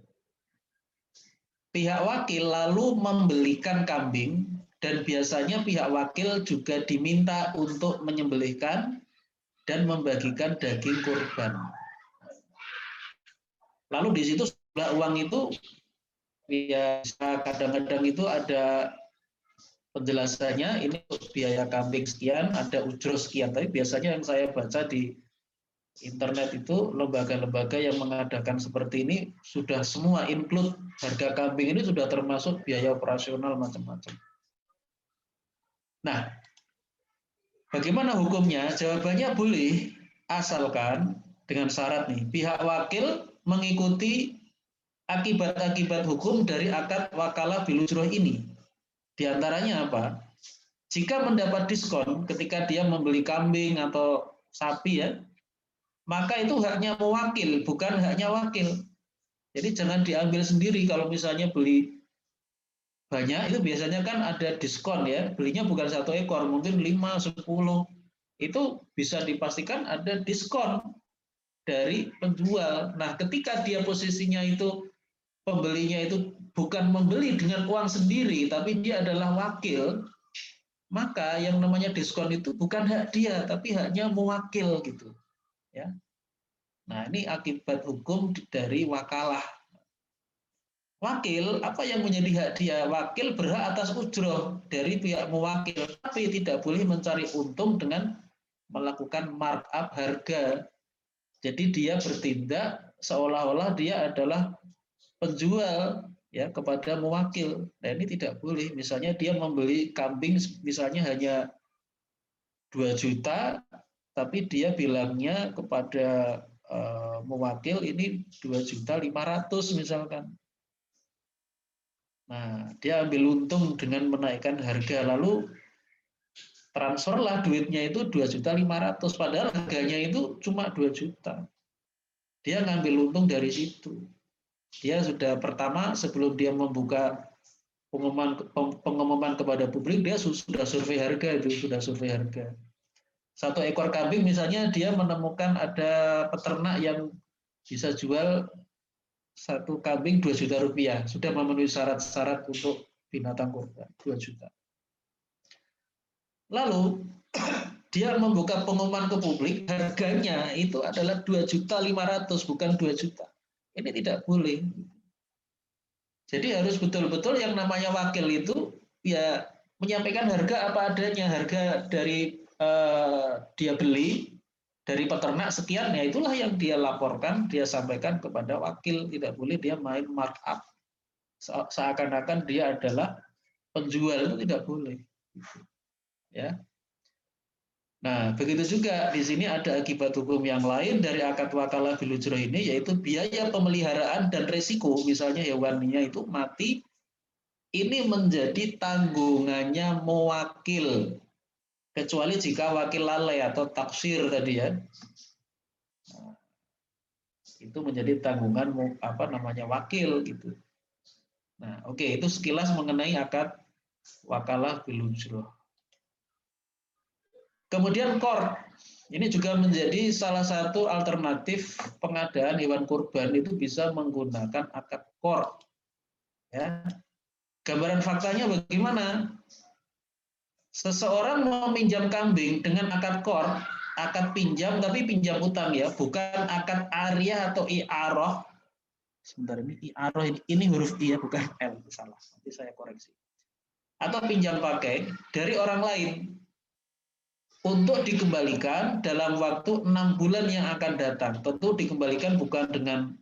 Pihak wakil lalu membelikan kambing dan biasanya pihak wakil juga diminta untuk menyembelihkan dan membagikan daging kurban. Lalu di situ sejumlah uang itu biasa kadang-kadang itu ada penjelasannya, ini untuk biaya kambing sekian, ada ujroh sekian. Tapi biasanya yang saya baca di internet itu lembaga-lembaga yang mengadakan seperti ini sudah semua include harga kambing ini sudah termasuk biaya operasional macam-macam. Nah, bagaimana hukumnya? Jawabannya boleh, asalkan dengan syarat nih, pihak wakil mengikuti akibat-akibat hukum dari akad wakalah bil ujroh ini. Di antaranya apa? Jika mendapat diskon ketika dia membeli kambing atau sapi ya, maka itu haknya mewakil, bukan haknya wakil. Jadi jangan diambil sendiri. Kalau misalnya beli banyak, itu biasanya kan ada diskon ya. Belinya bukan 1 ekor, mungkin 5, 10. Itu bisa dipastikan ada diskon. dari penjual. Nah, ketika dia posisinya itu pembelinya itu bukan membeli dengan uang sendiri, tapi dia adalah wakil, maka yang namanya diskon itu bukan hak dia, tapi haknya mewakil gitu. Ya. Nah, ini akibat hukum dari wakalah. Wakil, apa yang menjadi hak dia? Wakil berhak atas ujroh dari pihak mewakil, tapi tidak boleh mencari untung dengan melakukan markup harga. Jadi dia bertindak seolah-olah dia adalah penjual ya kepada mewakil. Nah, ini tidak boleh. Misalnya dia membeli kambing misalnya hanya 2 juta, tapi dia bilangnya kepada mewakil ini 2.500.000 misalkan. Nah, dia ambil untung dengan menaikkan harga, lalu transferlah duitnya itu 2.500.000, padahal harganya itu cuma 2 juta. Dia ngambil untung dari situ. Dia sudah pertama sebelum dia membuka pengumuman kepada publik, dia sudah survei harga itu, sudah survei harga. 1 ekor kambing misalnya dia menemukan ada peternak yang bisa jual 1 kambing 2 juta rupiah, sudah memenuhi syarat-syarat untuk binatang kurban 2 juta. Lalu dia membuka pengumuman ke publik, harganya itu adalah 2.500.000 bukan 2 juta. Ini tidak boleh. Jadi harus betul-betul yang namanya wakil itu ya menyampaikan harga apa adanya, harga dari dia beli dari peternak sekian, ya itulah yang dia laporkan, dia sampaikan kepada wakil. Tidak boleh dia main markup seakan-akan dia adalah penjual, itu tidak boleh. Ya. Nah, begitu juga di sini ada akibat hukum yang lain dari akad wakalah bil ujroh ini, yaitu biaya pemeliharaan dan resiko, misalnya hewannya itu mati, ini menjadi tanggungannya mewakil, kecuali jika wakil lalai atau taksir tadi ya. Nah, itu menjadi tanggungan wakil gitu. Nah, oke, itu sekilas mengenai akad wakalah bil ujroh. Kemudian qard, ini juga menjadi salah satu alternatif pengadaan hewan kurban, itu bisa menggunakan akad qard. Ya. Gambaran faktanya bagaimana? Seseorang meminjam kambing dengan akad qard, akad pinjam tapi pinjam utang ya, bukan akad ariyah atau i'arah. Sebentar, ini i'arah ini huruf I ya, bukan L, salah. Nanti saya koreksi. Atau pinjam pakai dari orang lain untuk dikembalikan dalam waktu 6 bulan yang akan datang. Tentu dikembalikan bukan dengan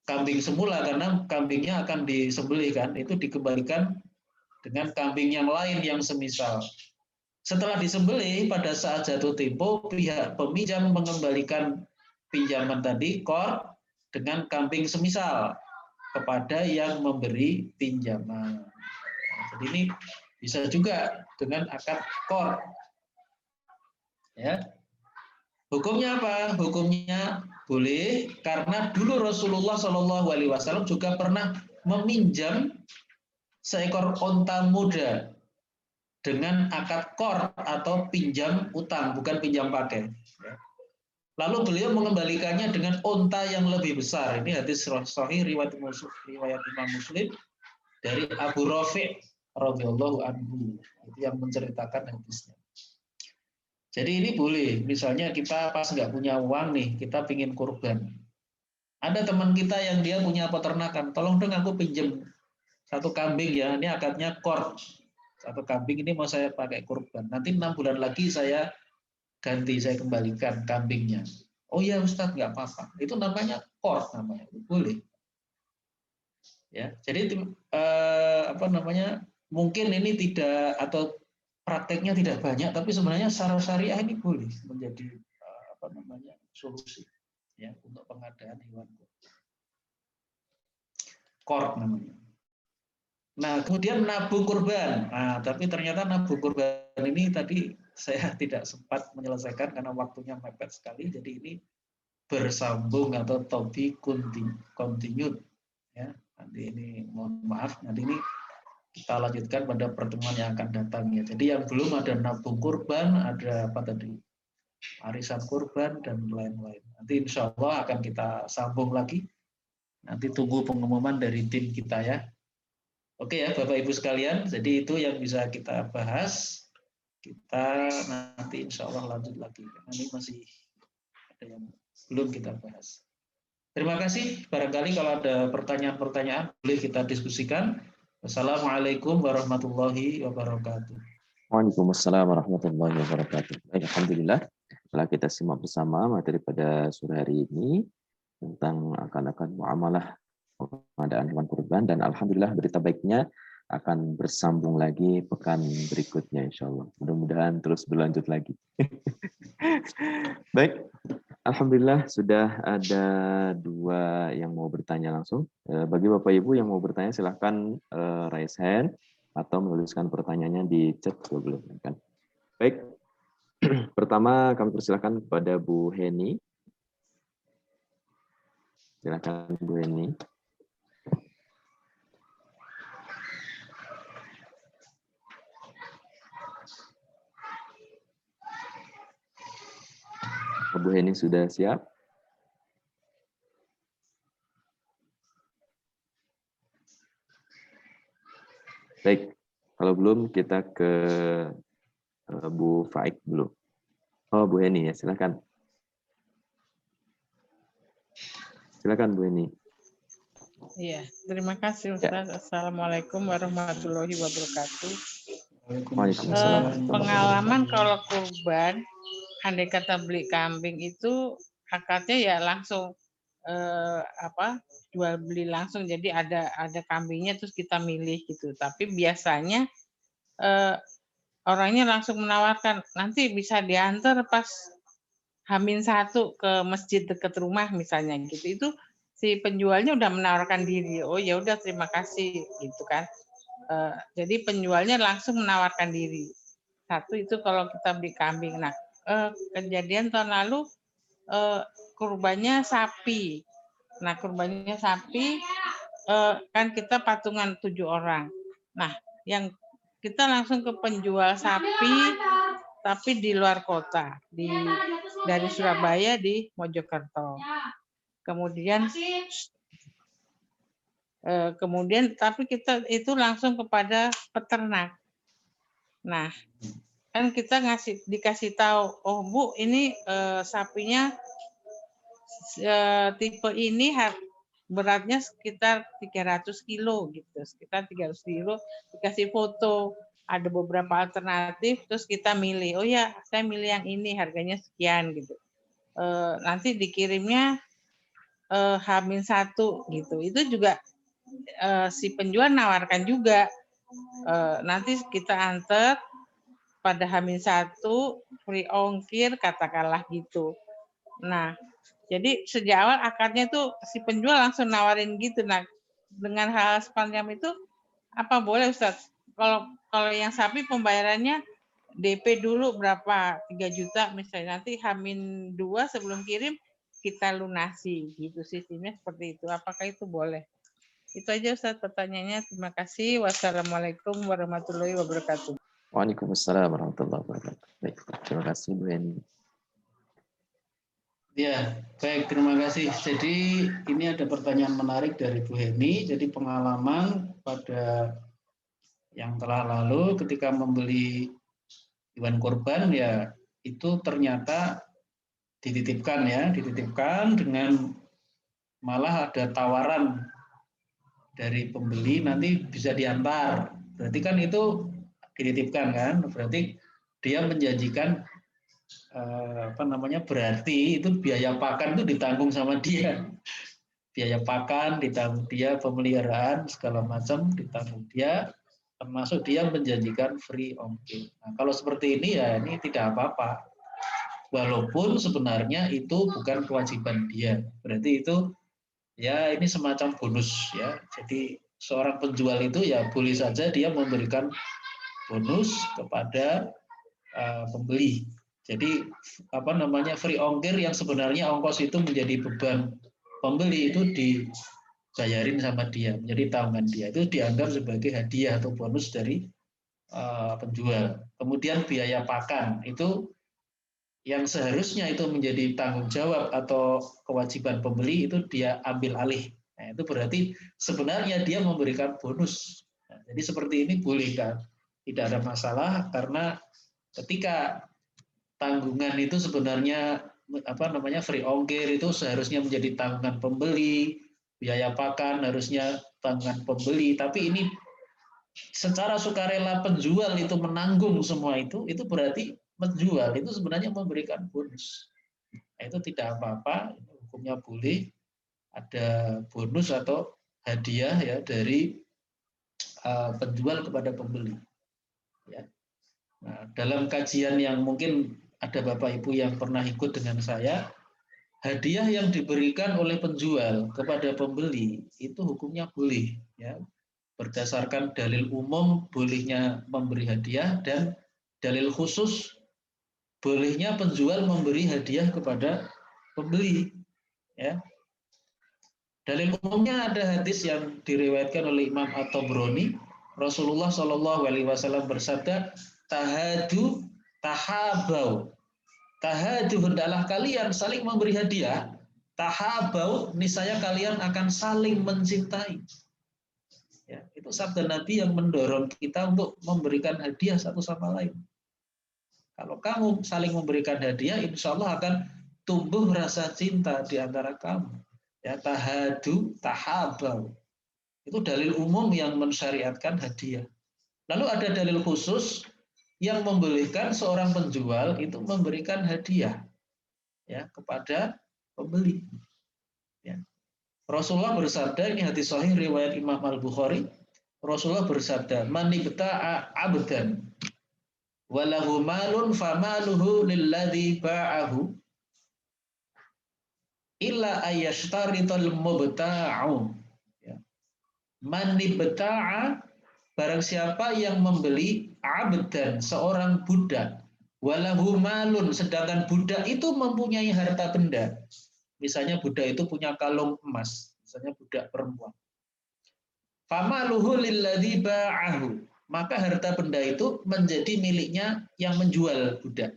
kambing semula karena kambingnya akan disembelih kan, itu dikembalikan dengan kambing yang lain yang semisal. Setelah disembelih pada saat jatuh tempo, pihak peminjam mengembalikan pinjaman tadi qard dengan kambing semisal kepada yang memberi pinjaman. Nah, jadi ini bisa juga dengan akad qard. Ya. Hukumnya apa? Hukumnya boleh karena dulu Rasulullah SAW juga pernah meminjam seekor onta muda dengan akad qard atau pinjam utang, bukan pinjam pakai. Lalu beliau mengembalikannya dengan onta yang lebih besar. Ini hadis sahih riwayat Imam Muslim dari Abu Rafi' radhiyallahu anhu, itu yang menceritakan hadisnya. Jadi ini boleh, misalnya kita pas nggak punya uang nih, kita pingin kurban. Ada teman kita yang dia punya peternakan, tolong dong aku pinjem 1 kambing ya, ini akadnya qard. 1 kambing ini mau saya pakai kurban. Nanti 6 bulan lagi saya ganti, saya kembalikan kambingnya. Oh ya Ustadz, nggak apa-apa. Itu namanya qard namanya, boleh. Ya, jadi mungkin ini tidak atau prakteknya tidak banyak, tapi sebenarnya secara syariah ini boleh menjadi solusi ya untuk pengadaan hewan kurban. Qard namanya. Nah, kemudian nabung kurban. Nah, tapi ternyata nabung kurban ini tadi saya tidak sempat menyelesaikan karena waktunya mepet sekali. Jadi ini bersambung atau topik continued ya. Nanti ini mohon maaf, nanti ini kita lanjutkan pada pertemuan yang akan datang ya. Jadi yang belum ada nabung kurban, ada apa tadi? arisan kurban, dan lain-lain. Nanti insya Allah akan kita sambung lagi. Nanti tunggu pengumuman dari tim kita ya. Oke ya Bapak Ibu sekalian, jadi itu yang bisa kita bahas. Kita nanti insya Allah lanjut lagi. Karena ini masih ada yang belum kita bahas. Terima kasih. Barangkali kalau ada pertanyaan-pertanyaan boleh kita diskusikan. Wassalamualaikum warahmatullahi wabarakatuh. Waalaikumsalam warahmatullahi wabarakatuh. Baik, alhamdulillah setelah kita simak bersama materi pada sore hari ini tentang akan muamalah pengadaan hewan kurban, dan alhamdulillah berita baiknya akan bersambung lagi pekan berikutnya insya Allah. Mudah-mudahan terus berlanjut lagi. Baik, alhamdulillah sudah ada 2 yang mau bertanya langsung. Bagi Bapak Ibu yang mau bertanya silahkan raise hand atau menuliskan pertanyaannya di chat juga boleh kan. Baik, pertama kami persilakan kepada Bu Heni. Silakan Bu Heni. Bu Heni sudah siap? Baik, kalau belum kita ke Bu Faik dulu. Oh, Bu Heni ya, silakan. Silakan Bu Heni. Iya, terima kasih Ustaz. Ya. Assalamualaikum warahmatullahi wabarakatuh. Waalaikumsalam. Pengalaman kalau kurban, andai kata beli kambing itu akadnya ya langsung jual beli langsung. Jadi ada kambingnya terus kita milih gitu. Tapi biasanya orangnya langsung menawarkan nanti bisa diantar pas H-1 ke masjid dekat rumah misalnya gitu. Itu si penjualnya udah menawarkan diri. Oh ya udah terima kasih gitu kan. Jadi penjualnya langsung menawarkan diri. Satu itu kalau kita beli kambing. Nah, kejadian tahun lalu kurbannya sapi. Nah, kurbannya sapi kan kita patungan 7 orang. Nah, yang kita langsung ke penjual sapi tapi di luar kota, dari Surabaya di Mojokerto. Kemudian tapi kita itu langsung kepada peternak. Nah, kan kita dikasih tahu, oh Bu, ini sapinya tipe ini beratnya sekitar 300 kilo gitu, sekitar 300 kilo, dikasih foto, ada beberapa alternatif, terus kita milih, oh ya saya milih yang ini, harganya sekian gitu. Nanti dikirimnya H-1 gitu. Itu juga si penjual nawarkan juga, nanti kita antar pada H-1 free ongkir katakanlah gitu. Nah, jadi sejak awal akadnya tuh si penjual langsung nawarin gitu. Nah, dengan hal sepanjang itu apa boleh Ustaz? Kalau yang sapi pembayarannya DP dulu berapa? 3 juta misalnya, nanti H-2 sebelum kirim kita lunasi gitu, sistemnya seperti itu. Apakah itu boleh? Itu aja Ustaz pertanyaannya. Terima kasih. Wassalamualaikum warahmatullahi wabarakatuh. Waalaikumsalam warahmatullahi wabarakatuh. Baik, terima kasih Bu Heni. Ya, baik, terima kasih. Jadi ini ada pertanyaan menarik dari Bu Heni. Jadi pengalaman pada yang telah lalu ketika membeli hewan kurban ya itu ternyata dititipkan dengan malah ada tawaran dari pembeli nanti bisa diantar. Berarti kan itu dititipkan kan? Berarti dia menjanjikan berarti itu biaya pakan itu ditanggung sama dia. Biaya pakan ditanggung dia, pemeliharaan segala macam ditanggung dia, termasuk dia menjanjikan free ongkir. Nah, kalau seperti ini ya ini tidak apa-apa. Walaupun sebenarnya itu bukan kewajiban dia. Berarti itu ya ini semacam bonus ya. Jadi seorang penjual itu ya boleh saja dia memberikan bonus kepada pembeli. Jadi free ongkir yang sebenarnya ongkos itu menjadi beban pembeli itu dibayarin sama dia, menjadi tanggungan dia. Itu dianggap sebagai hadiah atau bonus dari penjual. Kemudian biaya pakan itu yang seharusnya itu menjadi tanggung jawab atau kewajiban pembeli itu dia ambil alih. Nah, itu berarti sebenarnya dia memberikan bonus. Nah, jadi seperti ini boleh kan? Tidak ada masalah karena ketika tanggungan itu sebenarnya free ongkir itu seharusnya menjadi tanggungan pembeli, biaya pakan harusnya tanggungan pembeli, tapi ini secara sukarela penjual itu menanggung semua itu berarti menjual itu sebenarnya memberikan bonus. Nah, itu tidak apa-apa, hukumnya boleh ada bonus atau hadiah ya dari penjual kepada pembeli. Ya. Nah, dalam kajian yang mungkin ada Bapak Ibu yang pernah ikut dengan saya, hadiah yang diberikan oleh penjual kepada pembeli itu hukumnya boleh, ya, berdasarkan dalil umum bolehnya memberi hadiah dan dalil khusus bolehnya penjual memberi hadiah kepada pembeli, ya. Dalil umumnya ada hadis yang diriwayatkan oleh Imam At-Tabrani, Rasulullah Shallallahu Alaihi Wasallam bersabda, tahadu tahabau, tahadu hendaklah kalian saling memberi hadiah, tahabau niscaya kalian akan saling mencintai. Ya, itu sabda Nabi yang mendorong kita untuk memberikan hadiah satu sama lain. Kalau kamu saling memberikan hadiah, insya Allah akan tumbuh rasa cinta di antara kamu. Ya, tahadu, tahabau. Itu dalil umum yang mensyariatkan hadiah. Lalu ada dalil khusus yang membolehkan seorang penjual itu memberikan hadiah, ya, kepada pembeli. Ya. Rasulullah bersabda, ini hadis sahih riwayat Imam Al-Bukhari, Rasulullah bersabda, man ibta'a 'abdan walahu malun famaluhu lilladzi ba'ahu illa ayyashtarital mubta'u. Ya. Man ibta'a, barang siapa yang membeli 'abdan, seorang budak, walahu malun, sedangkan budak itu mempunyai harta benda. Misalnya budak itu punya kalung emas, misalnya budak perempuan. Famaluhu lilladzi ba'ahu, maka harta benda itu menjadi miliknya yang menjual budak.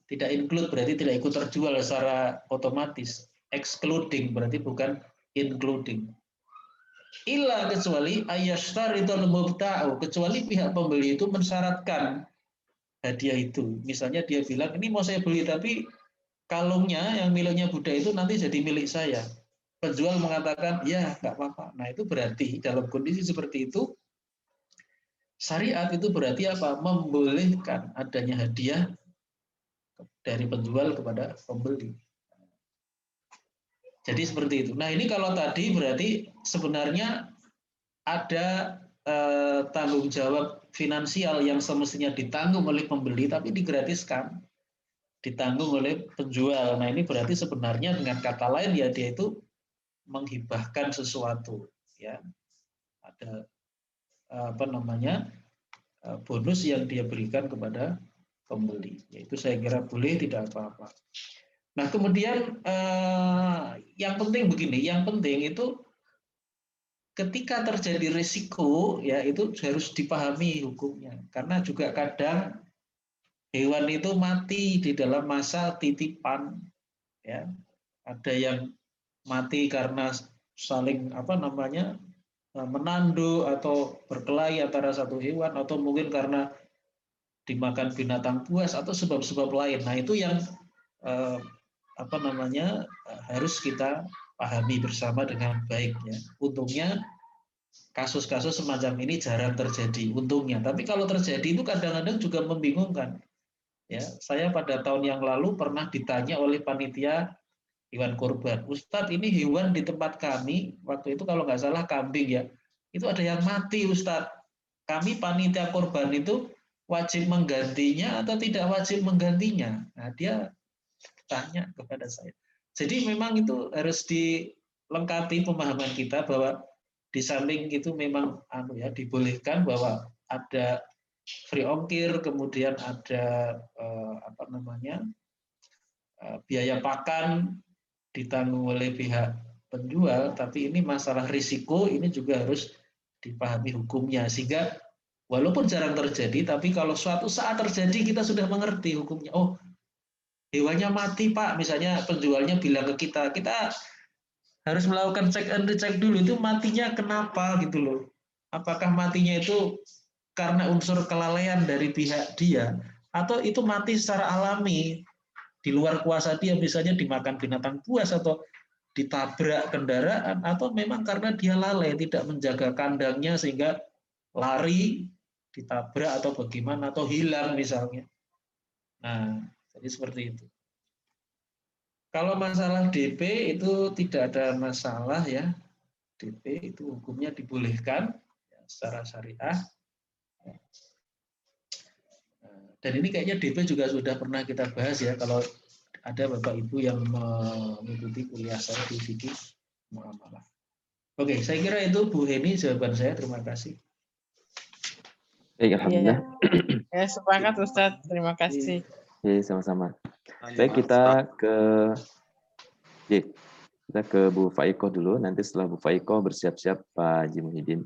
Tidak include berarti tidak ikut terjual secara otomatis. Excluding berarti bukan including. Illa kecuali ayyashtaritul mubta'u, kecuali pihak pembeli itu mensyaratkan hadiah itu. Misalnya dia bilang, ini mau saya beli tapi kalungnya yang miliknya budak itu nanti jadi milik saya. Penjual mengatakan, ya nggak apa-apa. Nah itu berarti dalam kondisi seperti itu, syariat itu berarti apa? Membolehkan adanya hadiah dari penjual kepada pembeli. Jadi seperti itu. Nah ini kalau tadi berarti sebenarnya ada tanggung jawab finansial yang semestinya ditanggung oleh pembeli tapi digratiskan, ditanggung oleh penjual. Nah ini berarti sebenarnya dengan kata lain ya dia itu menghibahkan sesuatu, ya, ada bonus yang dia berikan kepada pembeli, yaitu saya kira boleh, tidak apa-apa. Nah kemudian yang penting begini, yang penting itu ketika terjadi risiko ya itu harus dipahami hukumnya, karena juga kadang hewan itu mati di dalam masa titipan, ya, ada yang mati karena saling menandu atau berkelahi antara satu hewan, atau mungkin karena dimakan binatang buas atau sebab-sebab lain. Nah itu yang harus kita pahami bersama dengan baik, ya. Untungnya kasus-kasus semacam ini jarang terjadi, untungnya. Tapi kalau terjadi itu kadang-kadang juga membingungkan. Ya, saya pada tahun yang lalu pernah ditanya oleh panitia hewan kurban, Ustadz ini hewan di tempat kami, waktu itu kalau nggak salah kambing ya, itu ada yang mati Ustadz. Kami panitia kurban itu wajib menggantinya atau tidak wajib menggantinya? Nah dia tanya kepada saya. Jadi memang itu harus dilengkapi pemahaman kita bahwa di samping itu memang dibolehkan bahwa ada free ongkir, kemudian ada biaya pakan ditanggung oleh pihak penjual, tapi ini masalah risiko ini juga harus dipahami hukumnya, sehingga walaupun jarang terjadi, tapi kalau suatu saat terjadi kita sudah mengerti hukumnya. Oh, hewannya mati Pak, misalnya penjualnya bilang ke kita, kita harus melakukan cek and recheck dulu, itu matinya kenapa gitu loh. Apakah matinya itu karena unsur kelalaian dari pihak dia, atau itu mati secara alami, di luar kuasa dia, misalnya dimakan binatang buas, atau ditabrak kendaraan, atau memang karena dia lalai, tidak menjaga kandangnya sehingga lari, ditabrak atau bagaimana, atau hilang misalnya. Nah, jadi seperti itu. Kalau masalah DP itu tidak ada masalah ya. DP itu hukumnya dibolehkan ya, secara syariah. Dan ini kayaknya DP juga sudah pernah kita bahas ya, kalau ada Bapak Ibu yang mengikuti kuliah saya di fikih muamalah. Oke, saya kira itu Bu Heni jawaban saya. Terima kasih. Baik, alhamdulillah. Ya, sepakat Ustadz. Terima kasih. Oke, sama-sama. Baik, kita ke Bu Faiko dulu. Nanti setelah Bu Faiko bersiap-siap Pak Haji Muhyiddin.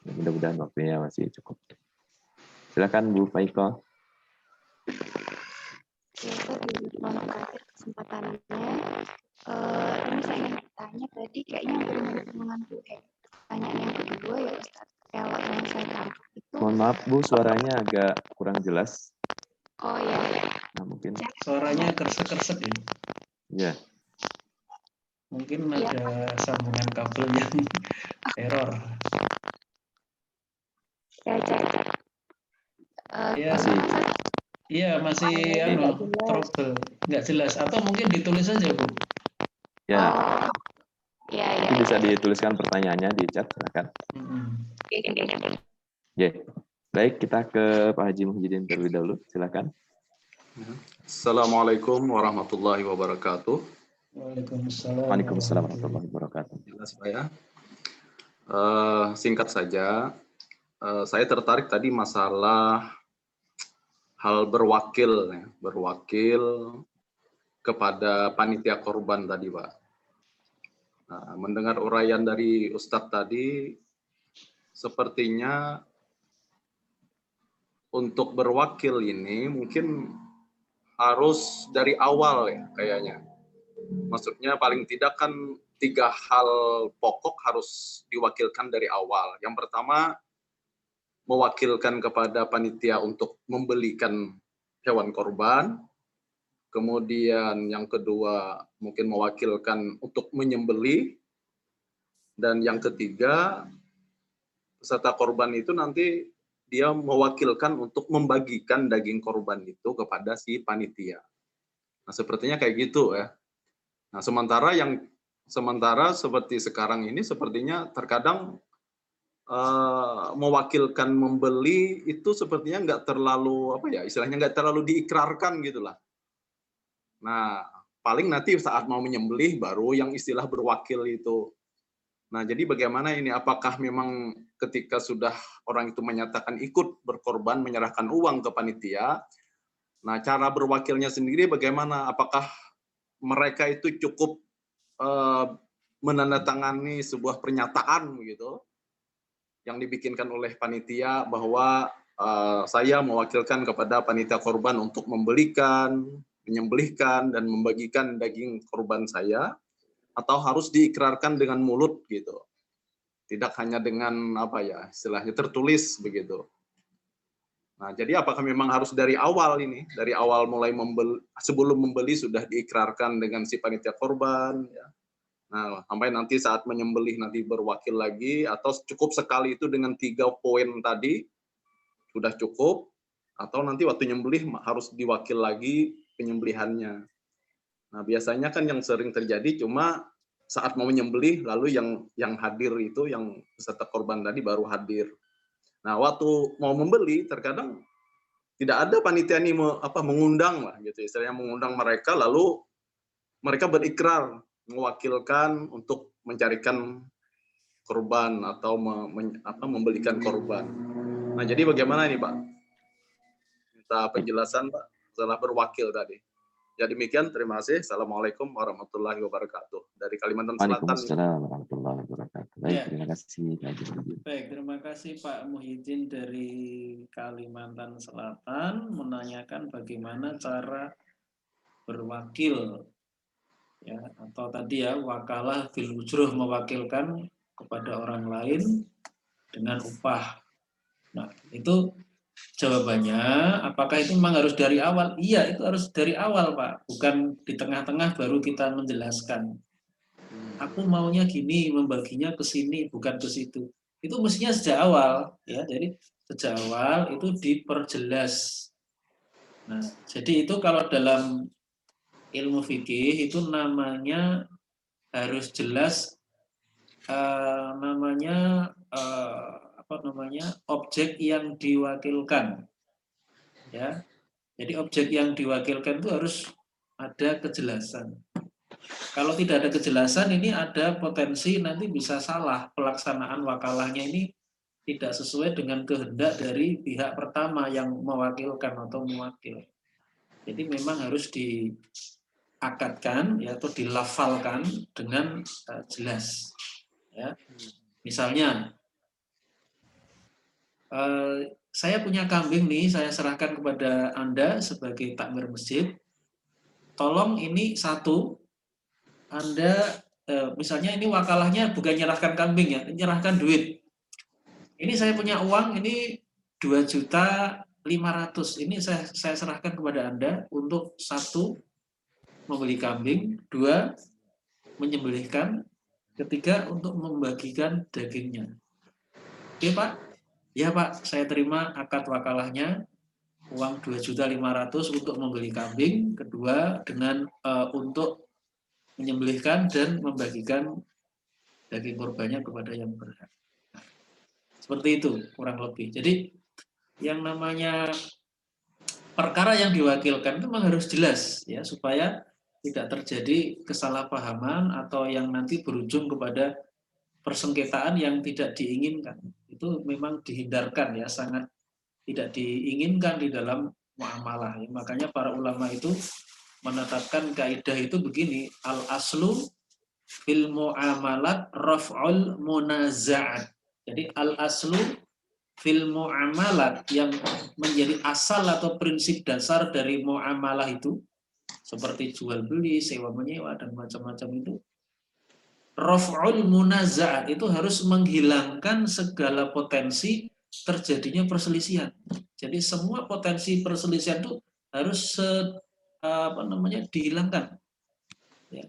Mudah-mudahan waktunya masih cukup. Silakan Bu Faiko. Ya, terima kasih kesempatannya. Ini saya ingin bertanya tadi kayaknya berhubungan dengan pertanyaan yang kedua ya Ustaz. Kalau yang saya tangkap itu. Mohon maaf Bu, suaranya agak kurang jelas. Oh iya. Nah, mungkin suaranya kersek-kersek ya. Ya. Mungkin ada sambungan kabel yang error. Ya, iya masih trouble, nggak jelas. Atau mungkin ditulis saja Bu. Ya. Iya. Itu bisa dituliskan pertanyaannya di chat, silakan. Ya. Baik, kita ke Pak Haji Muhyiddin terlebih dahulu, silakan. Assalamualaikum warahmatullahi wabarakatuh. Waalaikumsalam warahmatullahi wabarakatuh. Jelas Pak ya. Singkat saja, saya tertarik tadi masalah hal berwakil kepada panitia korban tadi Pak. Nah, mendengar uraian dari Ustadz tadi, sepertinya untuk berwakil ini mungkin harus dari awal ya kayaknya. Maksudnya paling tidak kan 3 hal pokok harus diwakilkan dari awal. Yang pertama, mewakilkan kepada panitia untuk membelikan hewan korban. Kemudian yang kedua, mungkin mewakilkan untuk menyembelih. Dan yang ketiga, peserta korban itu nanti dia mewakilkan untuk membagikan daging korban itu kepada si panitia. Nah, sepertinya kayak gitu ya. Nah, sementara seperti sekarang ini sepertinya terkadang mewakilkan membeli itu sepertinya nggak terlalu istilahnya nggak terlalu diikrarkan gitulah. Nah, paling nanti saat mau menyembelih baru yang istilah berwakil itu. Nah, jadi bagaimana ini? Apakah memang ketika sudah orang itu menyatakan ikut berkorban, menyerahkan uang ke panitia, nah cara berwakilnya sendiri bagaimana? Apakah mereka itu cukup menandatangani sebuah pernyataan begitu yang dibikinkan oleh panitia bahwa saya mewakilkan kepada panitia korban untuk membelikan, menyembelihkan, dan membagikan daging korban saya, atau harus diikrarkan dengan mulut gitu, tidak hanya dengan istilahnya tertulis begitu. Nah, jadi apakah memang harus dari awal mulai sebelum membeli sudah diikrarkan dengan si panitia korban ya. Nah, sampai nanti saat menyembelih nanti berwakil lagi, atau cukup sekali itu dengan 3 poin tadi sudah cukup, atau nanti waktu nyembelih harus diwakil lagi penyembelihannya. Nah, biasanya kan yang sering terjadi cuma saat mau menyembelih, lalu yang hadir itu, yang peserta korban tadi baru hadir. Nah, waktu mau membeli, terkadang tidak ada panitia ini mengundang lah, gitu. Istilahnya mengundang mereka, lalu mereka berikrar mewakilkan untuk mencarikan korban atau membelikan korban. Nah, jadi bagaimana ini, Pak? Minta penjelasan, Pak, setelah berwakil tadi. Ya demikian, terima kasih. Assalamualaikum warahmatullahi wabarakatuh. Dari Kalimantan Selatan. Waalaikumsalam warahmatullahi wabarakatuh. Baik, Ya. terima kasih. Baik, terima kasih Pak Muhyiddin dari Kalimantan Selatan menanyakan bagaimana cara berwakil, ya, atau tadi ya wakalah fil ujroh, mewakilkan kepada orang lain dengan upah. Nah, itu jawabannya, apakah itu memang harus dari awal? Iya, itu harus dari awal, Pak. Bukan di tengah-tengah baru kita menjelaskan. Aku maunya gini, membaginya ke sini, bukan ke situ. Itu mestinya sejak awal, ya. Jadi sejak awal itu diperjelas. Nah, jadi itu kalau dalam ilmu fikih itu namanya harus jelas objek yang diwakilkan, ya. Jadi objek yang diwakilkan itu harus ada kejelasan. Kalau tidak ada kejelasan, ini ada potensi nanti bisa salah pelaksanaan wakalahnya, ini tidak sesuai dengan kehendak dari pihak pertama yang mewakilkan atau mewakil. Jadi memang harus diakadkan, ya, atau dilafalkan dengan jelas. Ya. Misalnya, saya punya kambing nih, saya serahkan kepada Anda sebagai takmir masjid. Tolong ini satu, Anda misalnya ini wakalahnya bukan nyerahkan kambing ya, nyerahkan duit. Ini saya punya uang, ini 2.500.000. Ini saya serahkan kepada Anda untuk satu, membeli kambing, dua, menyembelihkan, ketiga, untuk membagikan dagingnya. Oke, Pak? Ya, Pak, saya terima akad wakalahnya, uang 2.500.000 untuk membeli kambing, kedua dengan untuk menyembelihkan dan membagikan daging kurbannya kepada yang berhak. Seperti itu kurang lebih. Jadi yang namanya perkara yang diwakilkan itu memang harus jelas, ya, supaya tidak terjadi kesalahpahaman atau yang nanti berujung kepada persengketaan yang tidak diinginkan. Itu memang dihindarkan, ya, sangat tidak diinginkan di dalam muamalah. Ya, makanya para ulama itu menetapkan kaidah itu begini, al-aslu fil muamalat raf'ul munaza'at. Jadi al-aslu fil muamalat, yang menjadi asal atau prinsip dasar dari muamalah itu, seperti jual beli, sewa menyewa dan macam-macam itu, raf'ul munaza'at, itu harus menghilangkan segala potensi terjadinya perselisihan. Jadi semua potensi perselisihan itu harus dihilangkan. Ya.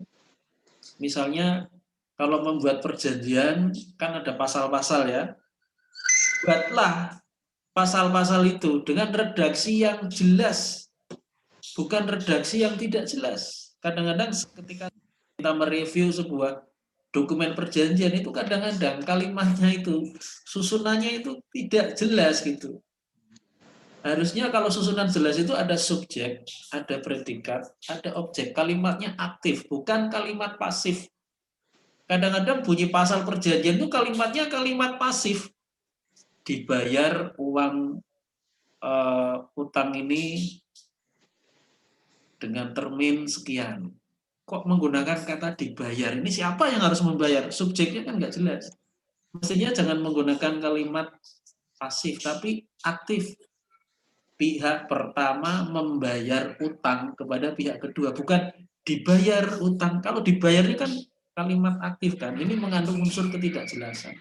Misalnya kalau membuat perjanjian kan ada pasal-pasal, ya. Buatlah pasal-pasal itu dengan redaksi yang jelas, bukan redaksi yang tidak jelas. Kadang-kadang ketika kita mereview sebuah dokumen perjanjian itu kadang-kadang kalimatnya itu, susunannya itu tidak jelas gitu. Harusnya kalau susunan jelas itu ada subjek, ada predikat, ada objek. Kalimatnya aktif, bukan kalimat pasif. Kadang-kadang bunyi pasal perjanjian itu kalimatnya kalimat pasif. Dibayar uang utang ini dengan termin sekian. Kok menggunakan kata dibayar? Ini siapa yang harus membayar? Subjeknya kan nggak jelas. Mestinya jangan menggunakan kalimat pasif, tapi aktif. Pihak pertama membayar utang kepada pihak kedua, bukan dibayar utang. Kalau dibayar ini kan kalimat aktif kan, ini mengandung unsur ketidakjelasan.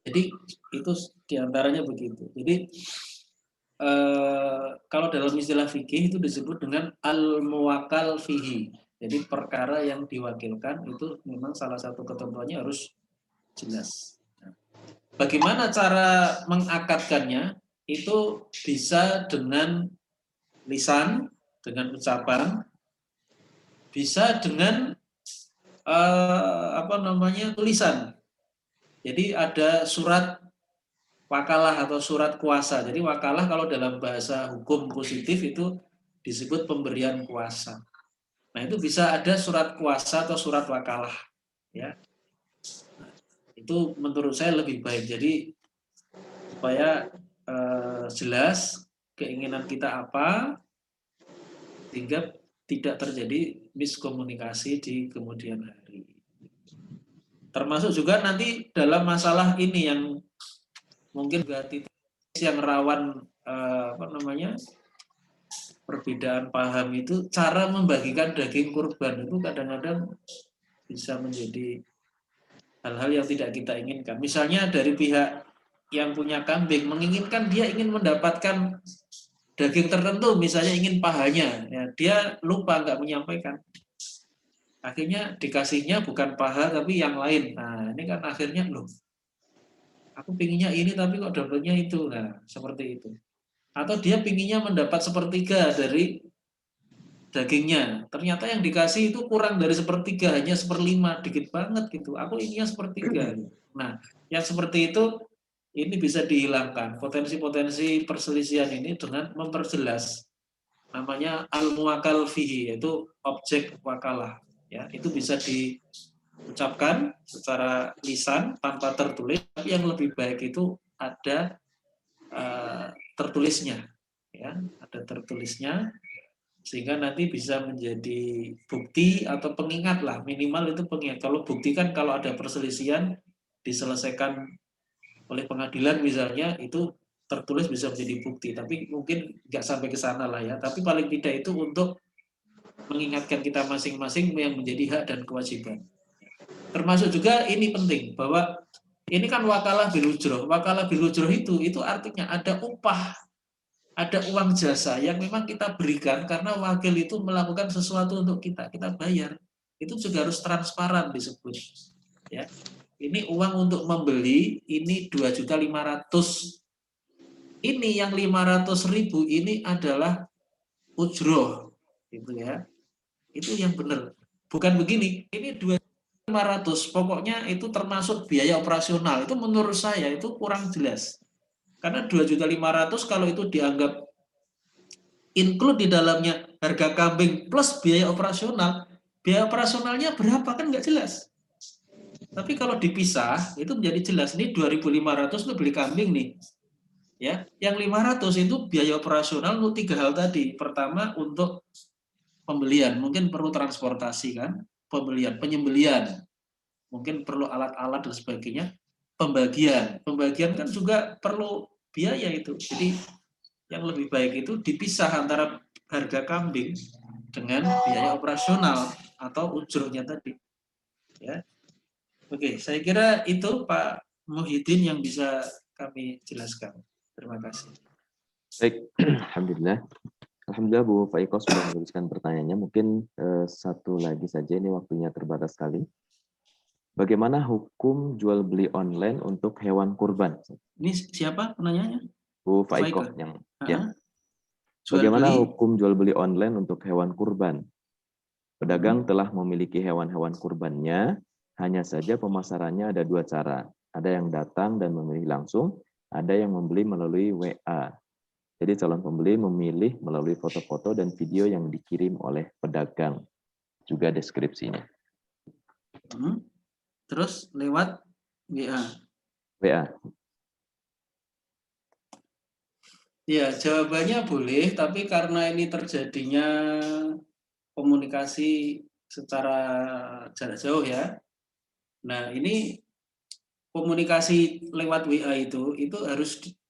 Jadi itu diantaranya begitu. Jadi kalau dalam istilah fikih itu disebut dengan al-muwakal fihi. Jadi perkara yang diwakilkan itu memang salah satu ketentuannya harus jelas. Bagaimana cara mengakadkannya? Itu bisa dengan lisan, dengan ucapan, bisa dengan tulisan. Jadi ada surat wakalah atau surat kuasa. Jadi wakalah kalau dalam bahasa hukum positif itu disebut pemberian kuasa. Nah, itu bisa ada surat kuasa atau surat wakalah, ya. Itu menurut saya lebih baik. Jadi supaya jelas keinginan kita apa, sehingga tidak terjadi miskomunikasi di kemudian hari. Termasuk juga nanti dalam masalah ini yang mungkin juga yang rawan perbedaan paham itu, cara membagikan daging kurban itu kadang-kadang bisa menjadi hal-hal yang tidak kita inginkan. Misalnya dari pihak yang punya kambing menginginkan dia ingin mendapatkan daging tertentu, misalnya ingin pahanya, ya, dia lupa nggak menyampaikan. Akhirnya dikasihnya bukan paha tapi yang lain. Nah ini kan akhirnya loh, aku pinginnya ini tapi kok dapatnya itu. Nah seperti itu. Atau dia pinginnya mendapat sepertiga dari dagingnya, ternyata yang dikasih itu kurang dari sepertiga, hanya seperlima, dikit banget gitu. Aku inginnya sepertiga. Nah, yang seperti itu ini bisa dihilangkan potensi-potensi perselisihan ini dengan memperjelas namanya al-muwakal fihi, yaitu objek wakalah. Ya, itu bisa diucapkan secara lisan tanpa tertulis, tapi yang lebih baik itu ada tertulisnya, ya, ada tertulisnya sehingga nanti bisa menjadi bukti atau pengingat lah, minimal itu pengingat. Kalau bukti kan kalau ada perselisihan diselesaikan oleh pengadilan misalnya, itu tertulis bisa menjadi bukti, tapi mungkin nggak sampai ke sana lah ya, tapi paling tidak itu untuk mengingatkan kita masing-masing yang menjadi hak dan kewajiban. Termasuk juga ini penting, bahwa ini kan wakalah bil ujroh. Wakalah bil ujroh itu artinya ada upah, ada uang jasa yang memang kita berikan karena wakil itu melakukan sesuatu untuk kita bayar. Itu juga harus transparan disebut. Ya. Ini uang untuk membeli, ini 2.500.000. Ini yang 500.000 ini adalah ujroh, gitu ya. Itu yang benar. Bukan begini, ini 2.500.000, pokoknya itu termasuk biaya operasional. Itu menurut saya itu kurang jelas. Karena 2.500.000 kalau itu dianggap include di dalamnya harga kambing plus biaya operasionalnya berapa kan nggak jelas. Tapi kalau dipisah itu menjadi jelas. Ini 2.500 itu beli kambing nih. Ya, yang 500 itu biaya operasional untuk 3 hal tadi. Pertama untuk pembelian, mungkin perlu transportasi kan, penyembelian, mungkin perlu alat-alat dan sebagainya. Pembagian kan juga perlu biaya itu. Jadi yang lebih baik itu dipisah antara harga kambing dengan biaya operasional atau ujrohnya tadi. Ya. Oke, saya kira itu Pak Muhyiddin yang bisa kami jelaskan. Terima kasih. Baik, alhamdulillah. Alhamdulillah Bu Faiko sudah menuliskan pertanyaannya. Mungkin satu lagi saja, ini waktunya terbatas sekali. Bagaimana hukum jual beli online untuk hewan kurban? Ini siapa penanyanya? Bu Faiko yang ya. Jual Bagaimana beli. hukum jual beli online untuk hewan kurban? Pedagang telah memiliki hewan-hewan kurbannya, hanya saja pemasarannya ada 2 cara. Ada yang datang dan memilih langsung, ada yang membeli melalui WA. Jadi calon pembeli memilih melalui foto-foto dan video yang dikirim oleh pedagang. Juga deskripsinya. Terus lewat WA. WA. Ya, jawabannya boleh, tapi karena ini terjadinya komunikasi secara jarak jauh ya. Nah, ini komunikasi lewat WA itu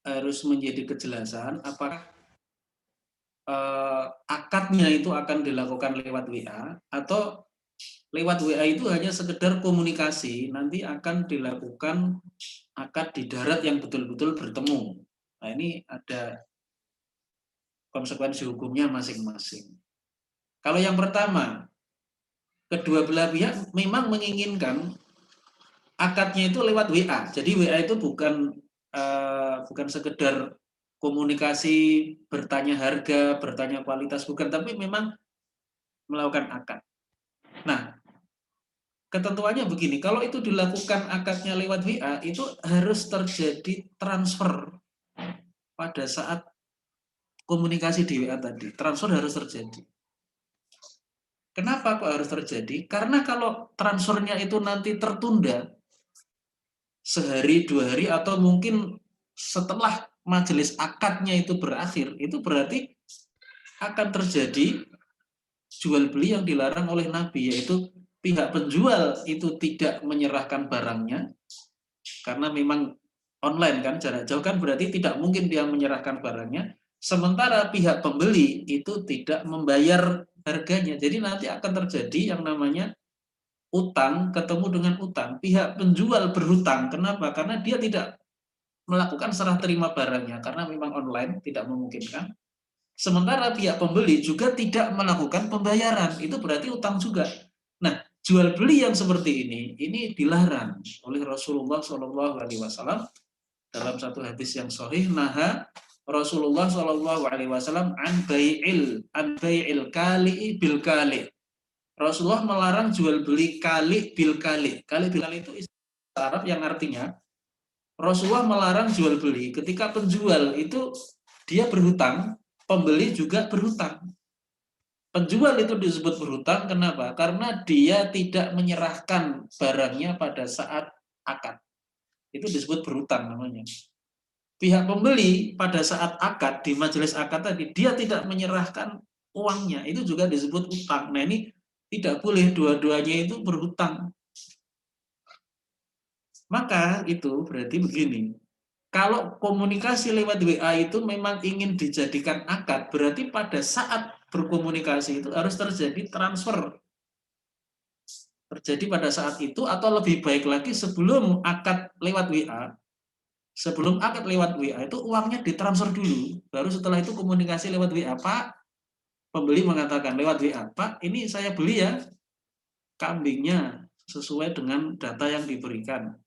harus menjadi kejelasan apakah akadnya itu akan dilakukan lewat WA atau lewat WA itu hanya sekedar komunikasi, nanti akan dilakukan akad di darat yang betul-betul bertemu. Nah, ini ada konsekuensi hukumnya masing-masing. Kalau yang pertama, kedua belah pihak memang menginginkan akadnya itu lewat WA. Jadi WA itu bukan sekedar komunikasi, bertanya harga, bertanya kualitas, bukan, tapi memang melakukan akad. Nah, ketentuannya begini, kalau itu dilakukan akadnya lewat WA, itu harus terjadi transfer pada saat komunikasi di WA tadi. Transfer harus terjadi. Kenapa kok harus terjadi? Karena kalau transfernya itu nanti tertunda, sehari, 2 hari, atau mungkin setelah majelis akadnya itu berakhir, itu berarti akan terjadi jual beli yang dilarang oleh Nabi, yaitu pihak penjual itu tidak menyerahkan barangnya, karena memang online kan, jarak jauh kan, berarti tidak mungkin dia menyerahkan barangnya, Sementara pihak pembeli itu tidak membayar harganya. Jadi nanti akan terjadi yang namanya utang ketemu dengan utang. Pihak penjual berhutang. Kenapa? Karena dia tidak melakukan serah terima barangnya karena memang online tidak memungkinkan. Sementara pihak pembeli juga tidak melakukan pembayaran. Itu berarti utang juga. Nah, jual beli yang seperti ini dilarang oleh Rasulullah SAW dalam satu hadis yang sahih. Naha Rasulullah SAW an bai'il kali bil kali. Rasulullah melarang jual beli kali bil kali. Kali bil kali itu istilah Arab yang artinya Rasulullah melarang jual beli ketika penjual itu dia berhutang, pembeli juga berhutang. Penjual itu disebut berhutang, kenapa? Karena dia tidak menyerahkan barangnya pada saat akad. Itu disebut berhutang namanya. Pihak pembeli pada saat akad, di majelis akad tadi, dia tidak menyerahkan uangnya. Itu juga disebut utang. Nah ini tidak boleh dua-duanya itu berhutang. Maka itu berarti begini. Kalau komunikasi lewat WA itu memang ingin dijadikan akad, berarti pada saat berkomunikasi itu harus terjadi transfer. Terjadi pada saat itu atau lebih baik lagi sebelum akad lewat WA. Sebelum akad lewat WA itu uangnya ditransfer dulu. Baru setelah itu komunikasi lewat WA. Pak, pembeli mengatakan lewat WA, Pak, ini saya beli ya kambingnya sesuai dengan data yang diberikan.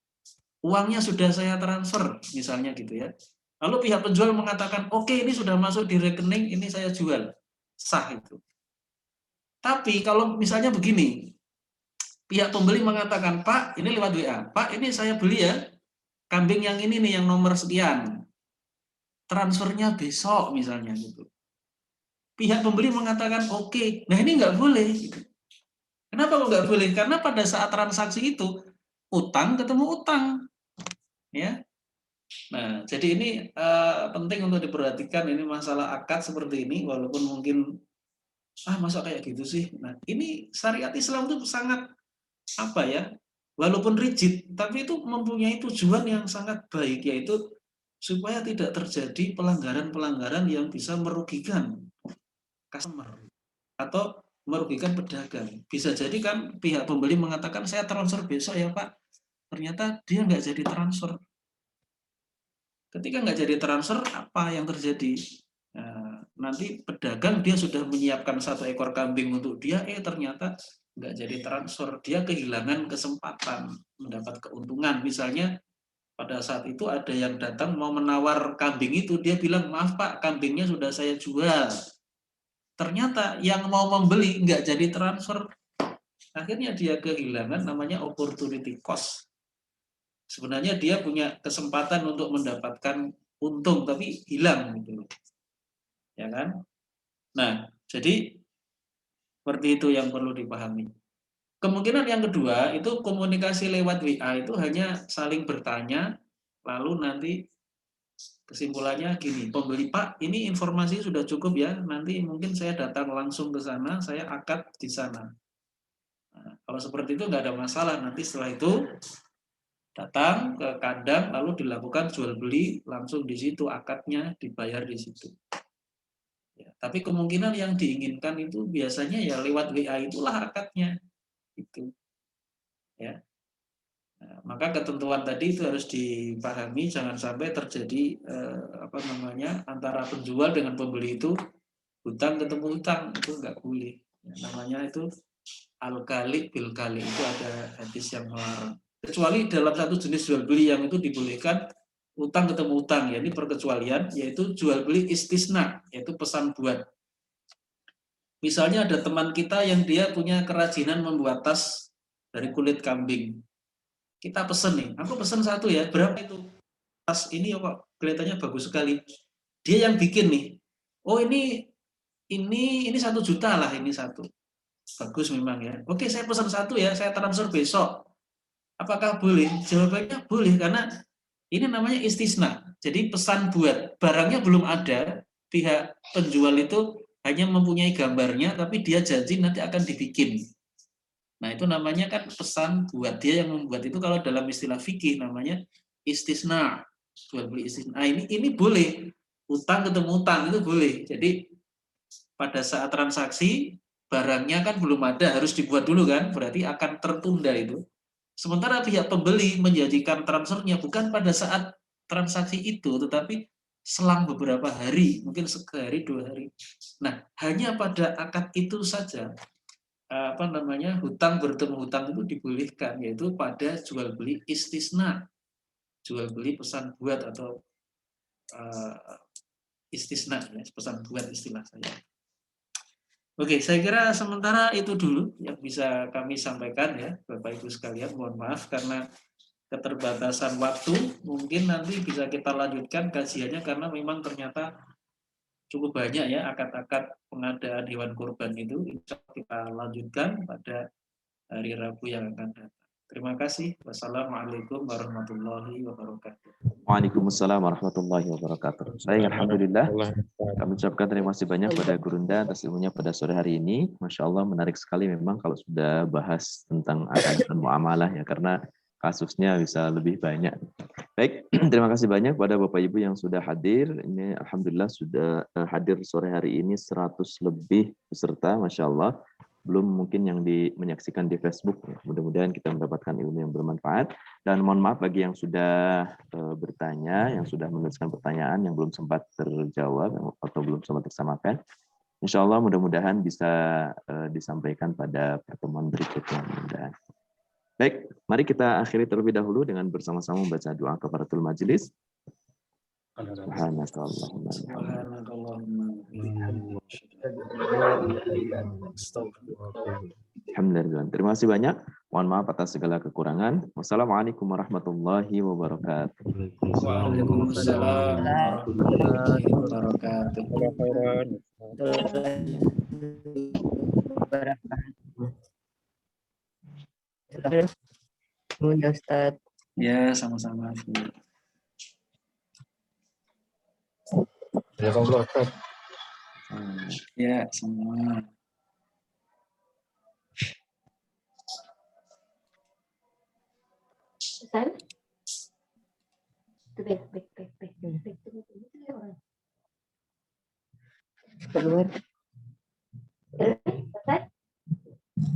Uangnya sudah saya transfer, misalnya gitu ya. Lalu pihak penjual mengatakan, oke, ini sudah masuk di rekening, ini saya jual. Sah itu. Tapi kalau misalnya begini, pihak pembeli mengatakan, Pak, ini lewat WA, Pak, ini saya beli ya, kambing yang ini nih, yang nomor sekian. Transfernya besok, misalnya gitu. Pihak pembeli mengatakan, oke, nah ini nggak boleh. Gitu. Kenapa kok nggak boleh? Karena pada saat transaksi itu, utang ketemu utang. Ya, nah, jadi ini penting untuk diperhatikan ini masalah akad seperti ini, walaupun mungkin masa kayak gitu sih. Nah, ini syariat Islam itu sangat apa ya? Walaupun rigid, tapi itu mempunyai tujuan yang sangat baik, yaitu supaya tidak terjadi pelanggaran-pelanggaran yang bisa merugikan customer atau merugikan pedagang. Bisa jadi kan pihak pembeli mengatakan saya transfer besok ya Pak, ternyata dia nggak jadi transfer. Ketika nggak jadi transfer, apa yang terjadi? Nah, nanti pedagang dia sudah menyiapkan 1 ekor kambing untuk dia, ternyata nggak jadi transfer. Dia kehilangan kesempatan mendapat keuntungan. Misalnya pada saat itu ada yang datang mau menawar kambing itu, dia bilang, maaf Pak, kambingnya sudah saya jual. Ternyata yang mau membeli nggak jadi transfer. Akhirnya dia kehilangan namanya opportunity cost. Sebenarnya dia punya kesempatan untuk mendapatkan untung, tapi hilang gitu, ya kan? Nah, jadi seperti itu yang perlu dipahami. Kemungkinan yang kedua itu komunikasi lewat WA itu hanya saling bertanya, lalu nanti kesimpulannya gini, pembeli Pak, ini informasi sudah cukup ya, nanti mungkin saya datang langsung ke sana, saya akad di sana. Nah, kalau seperti itu nggak ada masalah, nanti setelah itu datang ke kandang lalu dilakukan jual beli langsung di situ, akadnya dibayar di situ. Ya, tapi kemungkinan yang diinginkan itu biasanya ya lewat WA itulah akadnya itu. Ya. Nah, maka ketentuan tadi itu harus dipahami, jangan sampai terjadi antara penjual dengan pembeli itu hutang ketemu hutang, itu nggak boleh. Ya, namanya itu al-kali bil kali, itu ada hadis yang melarang. Kecuali dalam satu jenis jual beli yang itu dibolehkan utang ketemu utang, ya ini perkecualian, yaitu jual beli istisna, yaitu pesan buat. Misalnya ada teman kita yang dia punya kerajinan membuat tas dari kulit kambing. Kita pesen nih, aku pesen 1 ya, berapa itu? Tas ini kok kelihatannya bagus sekali. Dia yang bikin nih. Oh ini 1 juta lah ini 1. Bagus memang ya. Oke, saya pesan 1 ya, saya transfer besok. Apakah boleh? Jawabannya boleh, karena ini namanya istisna. Jadi pesan buat, barangnya belum ada, pihak penjual itu hanya mempunyai gambarnya, tapi dia janji nanti akan dibikin. Nah itu namanya kan pesan buat, dia yang membuat itu kalau dalam istilah fikih namanya istisna, jual beli istisna. Nah, ini boleh, utang ketemu utang itu boleh. Jadi pada saat transaksi barangnya kan belum ada, harus dibuat dulu kan, berarti akan tertunda itu. Sementara pihak pembeli menjadikan transfernya bukan pada saat transaksi itu, tetapi selang beberapa hari, mungkin sehari 2 hari. Nah, hanya pada akad itu saja hutang bertemu hutang itu dibolehkan, yaitu pada jual beli istisna, jual beli pesan buat atau istisna, ya, pesan buat istilah saya. Oke, saya kira sementara itu dulu yang bisa kami sampaikan ya, Bapak Ibu sekalian. Mohon maaf karena keterbatasan waktu. Mungkin nanti bisa kita lanjutkan kajiannya karena memang ternyata cukup banyak ya akad-akad pengadaan hewan kurban itu. Insya Allah kita lanjutkan pada hari Rabu yang akan datang. Terima kasih. Wassalamualaikum warahmatullahi wabarakatuh. Waalaikumsalam warahmatullahi wabarakatuh. Baik, alhamdulillah. Kami ucapkan terima kasih banyak pada Gurunda atas ilmunya pada sore hari ini. Masya Allah, menarik sekali memang kalau sudah bahas tentang akad dan muamalah ya, karena kasusnya bisa lebih banyak. Baik, terima kasih banyak pada Bapak Ibu yang sudah hadir. Ini alhamdulillah sudah hadir sore hari ini 100 lebih peserta, Masya Allah. Belum mungkin yang menyaksikan di Facebook. Mudah-mudahan kita mendapatkan ilmu yang bermanfaat. Dan mohon maaf bagi yang sudah bertanya, yang sudah menuliskan pertanyaan yang belum sempat terjawab atau belum sempat tersamakan. Insya Allah mudah-mudahan bisa disampaikan pada pertemuan berikutnya. Mudah-mudahan. Baik, mari kita akhiri terlebih dahulu dengan bersama-sama membaca doa kafaratul majelis. Alhamdulillah. Terima kasih banyak. Mohon maaf atas segala kekurangan. Wassalamualaikum warahmatullahi wabarakatuh. Waalaikumsalam warahmatullahi wabarakatuh. Ustaz. Ya, sama-sama. Ya, semua. Ustaz? Baik. Keluar.